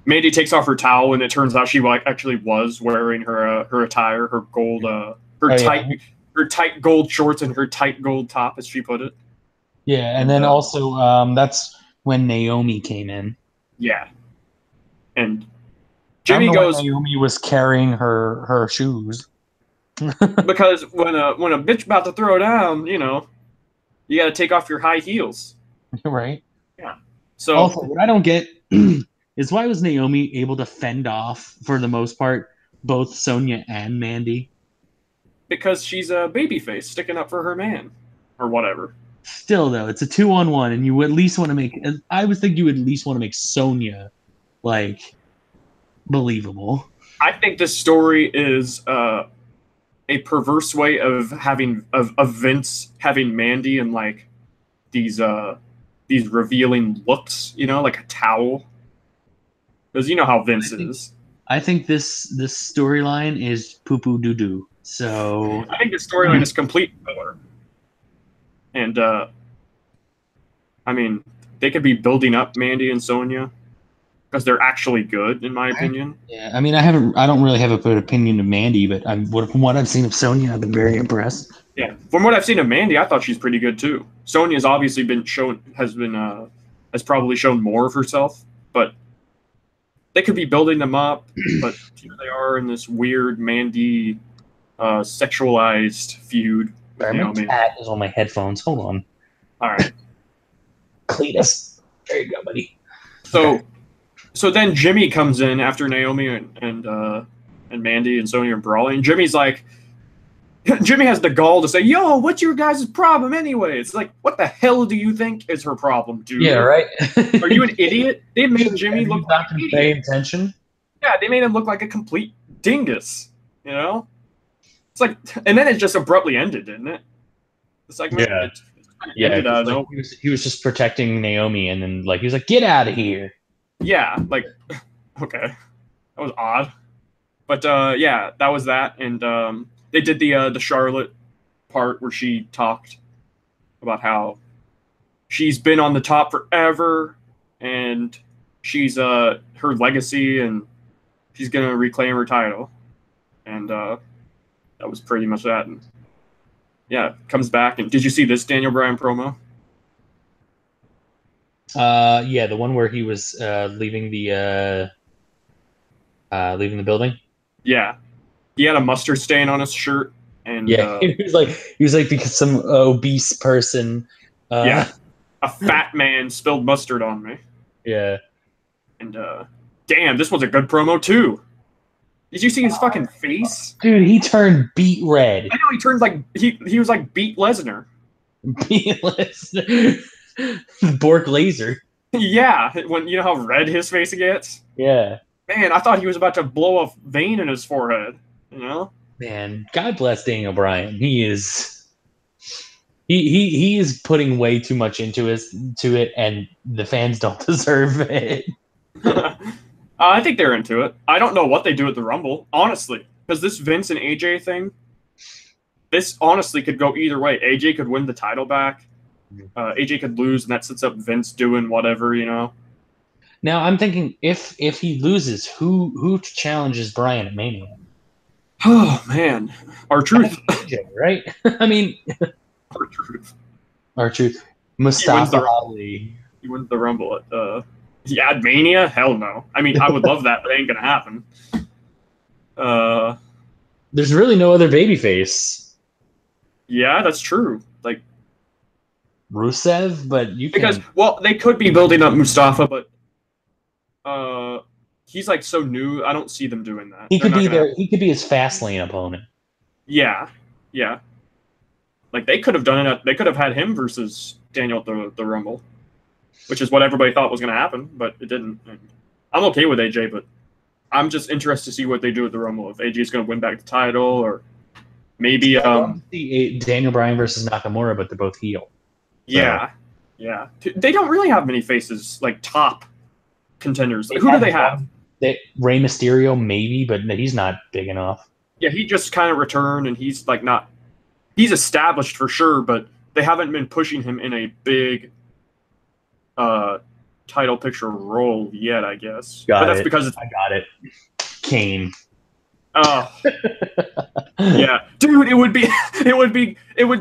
Mandy takes off her towel, and it turns out she actually was wearing her attire, her gold, her tight gold shorts and her tight gold top, as she put it. Yeah, and then also that's when Naomi came in. Yeah, and Jimmy goes. Naomi was carrying her shoes. Because when a bitch about to throw down, you got to take off your high heels. Right. Yeah. So also, what I don't get is why was Naomi able to fend off, for the most part, both Sonya and Mandy? Because she's a babyface sticking up for her man, or whatever. Still, though, it's a 2-on-1, and you at least want to make. I would think you would at least want to make Sonya, like, believable. I think this story is a perverse way of Vince having Mandy in like these revealing looks, like a towel. Because you know how Vince is. I think this storyline is poo-poo doo-doo. So I think the storyline is complete filler. And I mean, they could be building up Mandy and Sonya because they're actually good, in my opinion. Yeah, I mean, I don't really have a good opinion of Mandy, but from what I've seen of Sonya, I've been very impressed. Yeah, from what I've seen of Mandy, I thought she's pretty good too. Sonya's obviously has probably shown more of herself, but they could be building them up. But here they are in this weird Mandy sexualized feud. My cat is on my headphones. Hold on. All right, Cletus. There you go, buddy. So then Jimmy comes in after Naomi and Mandy and Sonya are brawling. Jimmy has the gall to say, "Yo, what's your guys' problem anyway?" It's like, what the hell do you think is her problem, dude? Yeah, right. Are you an idiot? They made Jimmy look like an idiot. Pay attention. Yeah, they made him look like a complete dingus. It's like, and then it just abruptly ended, didn't it? The segment. Yeah. He was just protecting Naomi, and then he was like, "Get out of here." Yeah, okay, that was odd, but yeah, that was that, and they did the Charlotte part where she talked about how she's been on the top forever, and she's her legacy, and she's gonna reclaim her title, and that was pretty much that. And yeah, comes back, and did you see this Daniel Bryan promo? Yeah, the one where he was leaving the building. Yeah, he had a mustard stain on his shirt, and he was like because some obese person. Yeah, a fat man spilled mustard on me. Yeah, and damn, this was a good promo too. Did you see his fucking face, dude? He turned beet red. I know he turned like he was like Beat Lesnar. Beat Lesnar. Bork laser. Yeah, when you know how red his face gets. Yeah. Man, I thought he was about to blow a vein in his forehead. Man, God bless Daniel Bryan. He is putting way too much into it, and the fans don't deserve it. I think they're into it. I don't know what they do at the Rumble, honestly, because this Vince and AJ thing, this honestly could go either way. AJ could win the title back. AJ could lose, and that sets up Vince doing whatever, Now I'm thinking, if he loses, who challenges Bryan at Mania? Oh man, R-Truth, AJ, right? I mean, R-Truth. R-Truth. Mustafa Ali. He wins the Rumble at Yeah, Mania? Hell no. I mean, I would love that, but it ain't gonna happen. There's really no other babyface. Yeah, that's true. Like, Rusev, but you because can. well, they could be building up Mustafa, but he's like so new. I don't see them doing that. He They're could not be gonna. there. He could be his Fastlane opponent. Yeah, yeah. Like they could have done it. They could have had him versus Daniel at the Rumble, which is what everybody thought was going to happen, but it didn't. And I'm okay with AJ, but I'm just interested to see what they do at the Rumble. If AJ is going to win back the title, or maybe I love to see Daniel Bryan versus Nakamura, but they're both heel. Yeah, so. Yeah. They don't really have many faces like top contenders. Who do they have? Rey Mysterio, maybe, but he's not big enough. Yeah, he just kind of returned, and he's like not. He's established for sure, but they haven't been pushing him in a big title picture role yet, I guess. But that's because I got it. Kane. Oh. Yeah. Dude, it would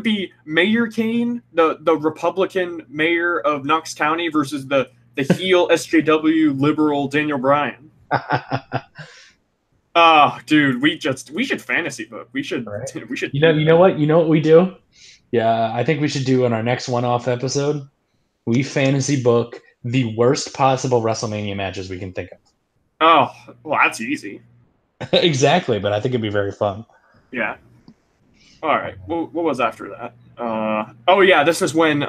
be Mayor Kane, the Republican mayor of Knox County versus the heel SJW liberal Daniel Bryan. Oh, dude, we should fantasy book. We should. You know what we do? Yeah, I think we should do on our next one-off episode. We fantasy book the worst possible WrestleMania matches we can think of. Oh, well, that's easy. Exactly, but I think it'd be very fun. Yeah. All right. Well, what was after that? Oh yeah, this is when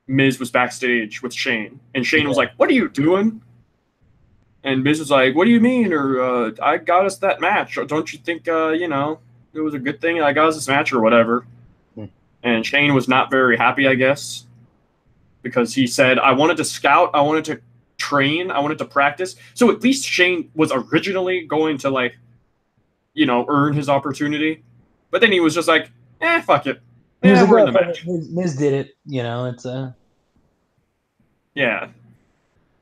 Miz was backstage with Shane, and Shane was like, "What are you doing?" And Miz was like, "What do you mean?" Or I got us that match. Don't you think it was a good thing I got us this match or whatever? And Shane was not very happy, I guess, because he said, "I wanted to scout, I wanted to train, I wanted to practice." So at least Shane was originally going to earn his opportunity, but then he was just like, fuck it. Yeah, we're in the match. Miz did it, it's Yeah.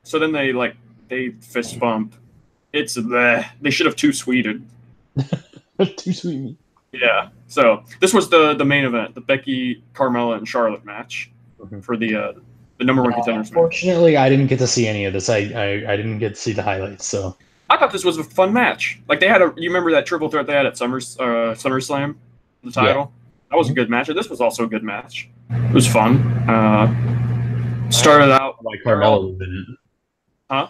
So then they fist bump. It's they should have too sweeted. Too sweet. Yeah. So this was the main event, the Becky, Carmella, and Charlotte match for the number one contenders. Unfortunately, I didn't get to see any of this. I didn't get to see the highlights. So I thought this was a fun match. Like they had you remember that triple threat they had at SummerSlam, the title. Yeah. That was a good match. This was also a good match. It was fun. Started out why Carmella was in it. Huh?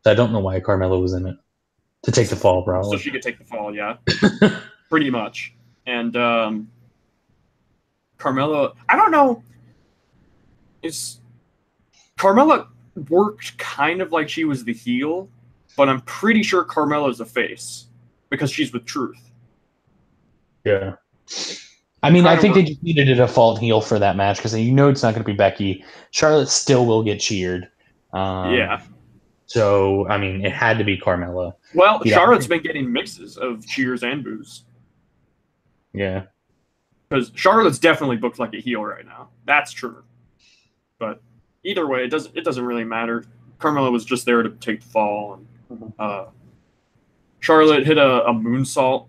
I don't know why Carmella was in it. To take the fall, probably. So she could take the fall, yeah. Pretty much. And Carmella, I don't know. Carmella worked kind of like she was the heel, but I'm pretty sure Carmella's a face because she's with Truth. Yeah. I mean, I think they just needed a default heel for that match because it's not going to be Becky. Charlotte still will get cheered. Yeah. So, I mean, it had to be Carmella. Well, Charlotte's been getting mixes of cheers and boos. Yeah. Because Charlotte's definitely booked like a heel right now. That's true. But either way, it doesn't really matter. Carmella was just there to take the fall. And, Charlotte hit a moonsault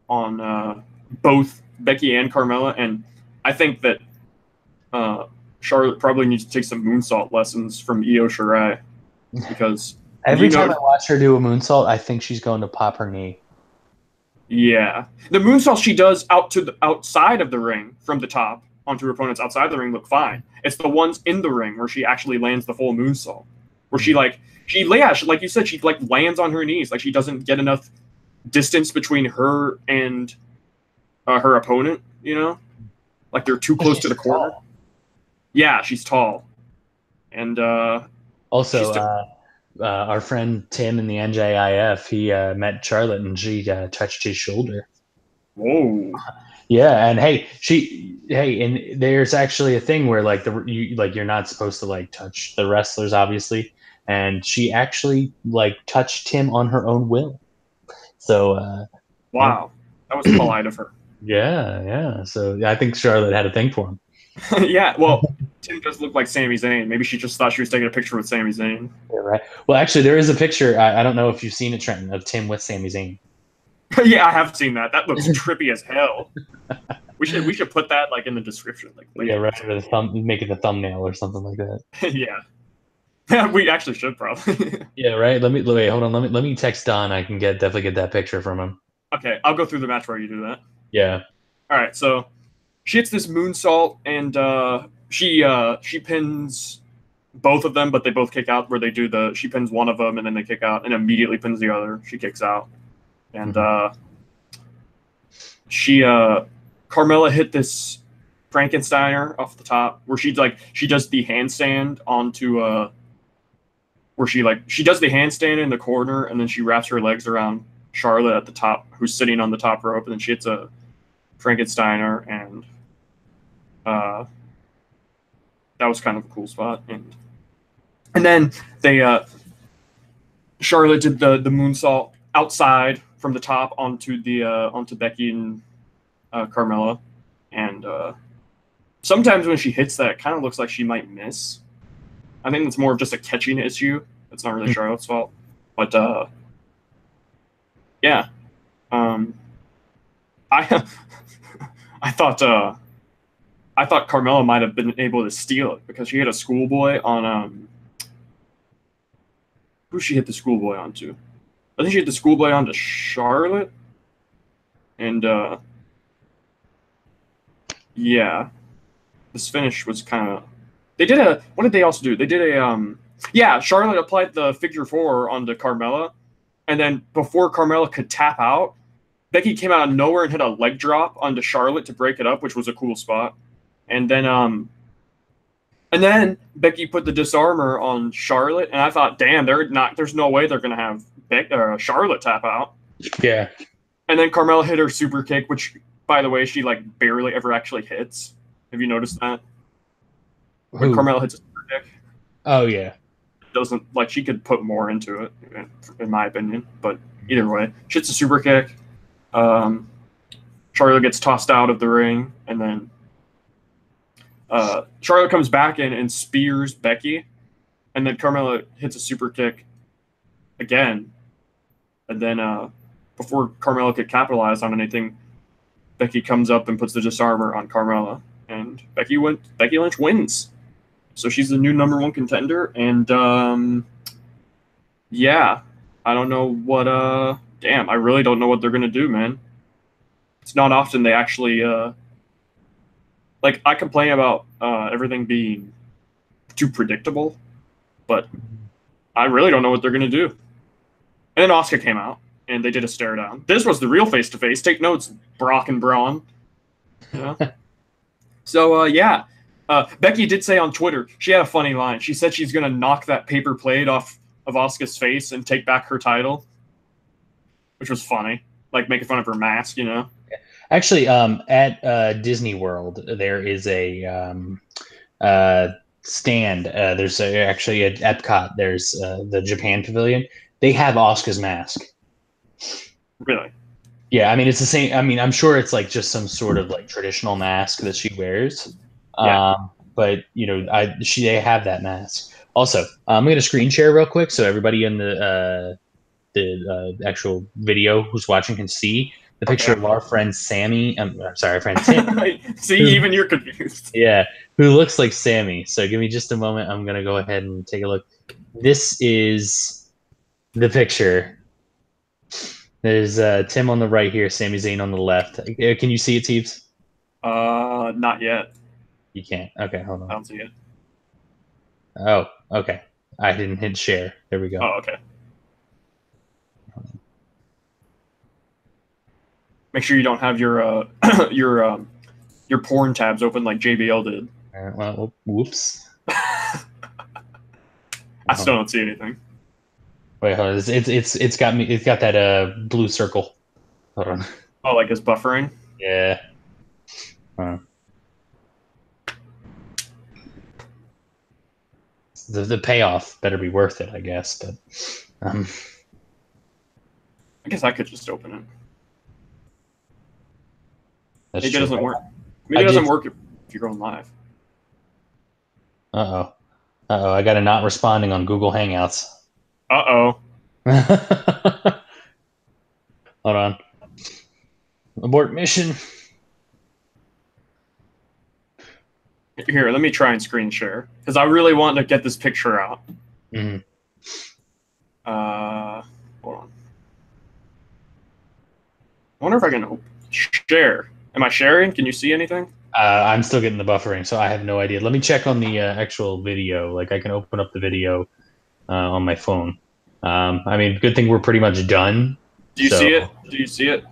on both Becky and Carmella, and I think that Charlotte probably needs to take some moonsault lessons from Io Shirai because every time I watch her do a moonsault, I think she's going to pop her knee. Yeah, the moonsault she does outside of the ring from the top onto her opponents outside the ring look fine. It's the ones in the ring where she actually lands the full moonsault, where she like you said, she like lands on her knees, like she doesn't get enough distance between her and her opponent, like they're too close to the corner. Tall. Yeah, she's tall. And also our friend Tim in the NJIF, he met Charlotte and she touched his shoulder. Whoa. Yeah, and and there's actually a thing where you're not supposed to touch the wrestlers, obviously, and she actually touched him on her own will. So wow, that was polite of her. Yeah. So I think Charlotte had a thing for him. Yeah, well, Tim does look like Sami Zayn. Maybe she just thought she was taking a picture with Sami Zayn. Yeah, right. Well, actually, there is a picture. I don't know if you've seen it, Trenton, of Tim with Sami Zayn. Yeah, I have seen that. That looks trippy as hell. We should put that like in the description. Like Yeah, right. Or make it the thumbnail or something like that. Yeah. We actually should probably. Yeah, right. Wait. Hold on. Let me text Don. I can definitely get that picture from him. Okay, I'll go through the match while you do that. Yeah. All right, so she hits this moonsault and she pins both of them, but they both kick out. Where they do she pins one of them and then they kick out, and immediately pins the other. She kicks out, and Carmella hit this Frankensteiner off the top, where she does the handstand onto where she does the handstand in the corner, and then she wraps her legs around Charlotte at the top, who's sitting on the top rope, and then she hits a Frankensteiner, and that was kind of a cool spot. And then Charlotte did the moonsault outside from the top onto Becky and Carmella, and sometimes when she hits that, it kind of looks like she might miss. I think it's more of just a catching issue. It's not really Charlotte's fault, but yeah. I thought Carmella might have been able to steal it because she hit a schoolboy on who she hit the schoolboy onto. I think she hit the schoolboy onto Charlotte, and yeah, this finish was kind of. They did a. What did they also do? They did a yeah. Charlotte applied the figure four onto Carmella, and then before Carmella could tap out, Becky came out of nowhere and hit a leg drop onto Charlotte to break it up, which was a cool spot. And then Becky put the disarmor on Charlotte, and I thought, damn, there's no way they're gonna have Charlotte tap out. Yeah. And then Carmella hit her super kick, which, by the way, she like barely ever actually hits. Have you noticed that? When Carmella hits a super kick. Oh yeah. Doesn't like she could put more into it, in my opinion. But either way, she hits a super kick. Charlotte gets tossed out of the ring, and then Charlotte comes back in and spears Becky, and then Carmella hits a super kick again, and then before Carmella could capitalize on anything, Becky comes up and puts the disarmor on Carmella, and Becky Lynch wins, so she's the new #1 contender, and yeah, I don't know what damn, I really don't know what they're gonna do, man. It's not often they actually like, I complain about everything being too predictable, but I really don't know what they're going to do. And then Asuka came out, and they did a stare down. This was the real face-to-face. Take notes, Brock and Braun. Yeah. So, yeah. Becky did say on Twitter, she had a funny line. She said she's going to knock that paper plate off of Asuka's face and take back her title, which was funny. Like, making fun of her mask, you know? Actually, at Disney World, there is a stand. There's actually at Epcot. There's the Japan Pavilion. They have Asuka's mask. Really? Yeah, I mean it's the same. I mean, I'm sure it's like just some sort of like traditional mask that she wears. Yeah. But you know, they have that mask. Also, I'm gonna screen share real quick so everybody in the actual video who's watching can see the picture of our friend Sammy. I'm sorry, our friend Tim. See, even you're confused. Yeah, who looks like Sammy. So give me just a moment. I'm going to go ahead and take a look. This is the picture. There's Tim on the right here, Sami Zayn on the left. Can you see it, Teebs? Not yet. You can't. Okay, hold on. I don't see it. Oh, okay. I didn't hit share. There we go. Oh, okay. Make sure you don't have your porn tabs open like JBL did. Well, whoops. I still don't see anything. Wait, hold on. It's got me. It's got that blue circle. Hold on. Oh, like it's buffering? Yeah. The payoff better be worth it, I guess. But I guess I could just open it. Maybe it doesn't work. Maybe it doesn't work if you're going live. Uh-oh. I got a not responding on Google Hangouts. Uh-oh. Hold on. Abort mission. Here, let me try and screen share because I really want to get this picture out. Mm-hmm. Hold on. I wonder if I can share. Am I sharing? Can you see anything? I'm still getting the buffering, so I have no idea. Let me check on the actual video. Like, I can open up the video on my phone. I mean, good thing we're pretty much done. Do you see it? Do you see it?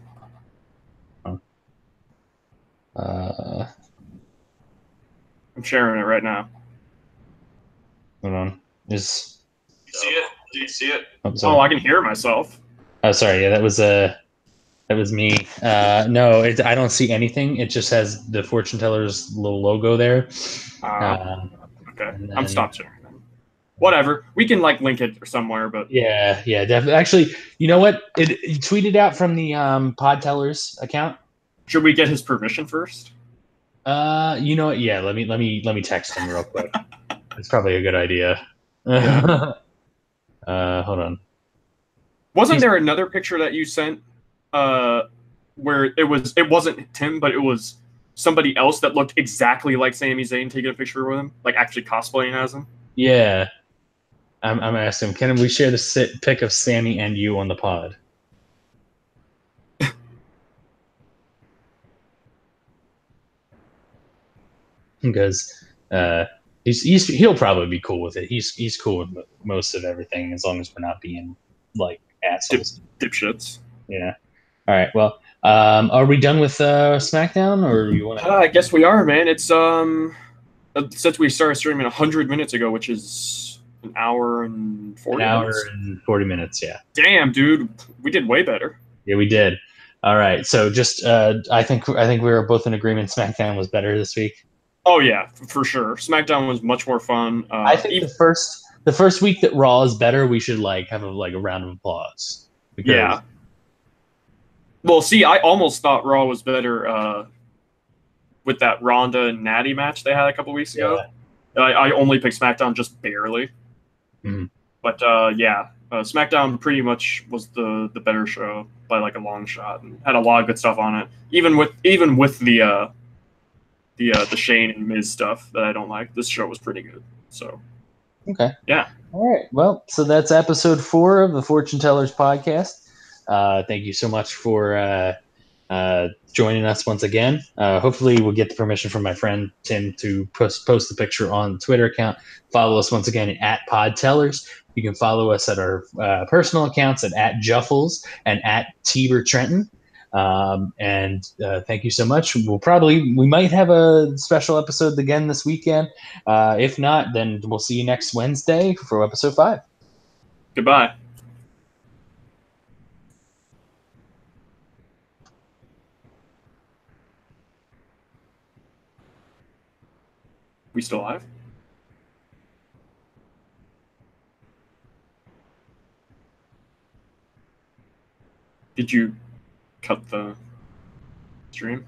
I'm sharing it right now. Hold on. Do you see it? Do you see it? Oh, I can hear myself. Oh, sorry. Yeah, that was me. No, I don't see anything. It just has the fortune teller's little logo there. Okay, then, I'm stop sharing. Whatever. We can like link it somewhere, but yeah, definitely. Actually, you know what? It tweeted out from the Pod Tellers account. Should we get his permission first? You know what? Yeah, let me text him real quick. It's probably a good idea. Yeah. Hold on. Wasn't there another picture that you sent where it wasn't Tim, but it was somebody else that looked exactly like Sami Zayn taking a picture with him, like actually cosplaying as him? Yeah. I'm asking him, can we share the pic of Sammy and you on the pod? Because he'll probably be cool with it. He's cool with most of everything as long as we're not being like assholes. Dipshits. Yeah. All right. Well, are we done with SmackDown, or you want to? I guess we are, man. It's since we started streaming 100 minutes ago, which is an hour and 40 minutes. An hour and 40 minutes. Yeah. Damn, dude, we did way better. Yeah, we did. All right. So just I think we were both in agreement. SmackDown was better this week. Oh yeah, for sure. SmackDown was much more fun. I think the first week that Raw is better, we should have a round of applause. Yeah. Well, see, I almost thought Raw was better with that Ronda and Natty match they had a couple weeks ago. I only picked SmackDown just barely. Mm-hmm. But SmackDown pretty much was the better show by like a long shot and had a lot of good stuff on it. Even with the Shane and Miz stuff that I don't like, this show was pretty good. So okay. Yeah. All right. Well, so that's episode 4 of the Fortune Tellers podcast. Thank you so much for joining us once again. Hopefully we'll get the permission from my friend Tim to post the picture on the Twitter account. Follow us once again at PodTellers. You can follow us at our personal accounts at Juffles and at Tiber Trenton. And thank you so much. We might have a special episode again this weekend. If not, then we'll see you next Wednesday for episode 5. Goodbye. We still live? Did you cut the stream?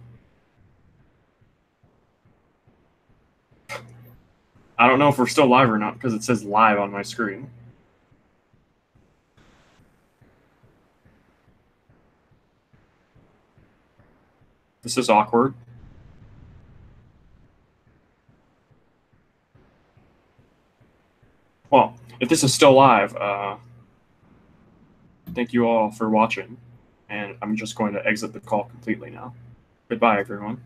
I don't know if we're still live or not because it says live on my screen. This is awkward. Well, if this is still live, thank you all for watching, and I'm just going to exit the call completely now. Goodbye, everyone.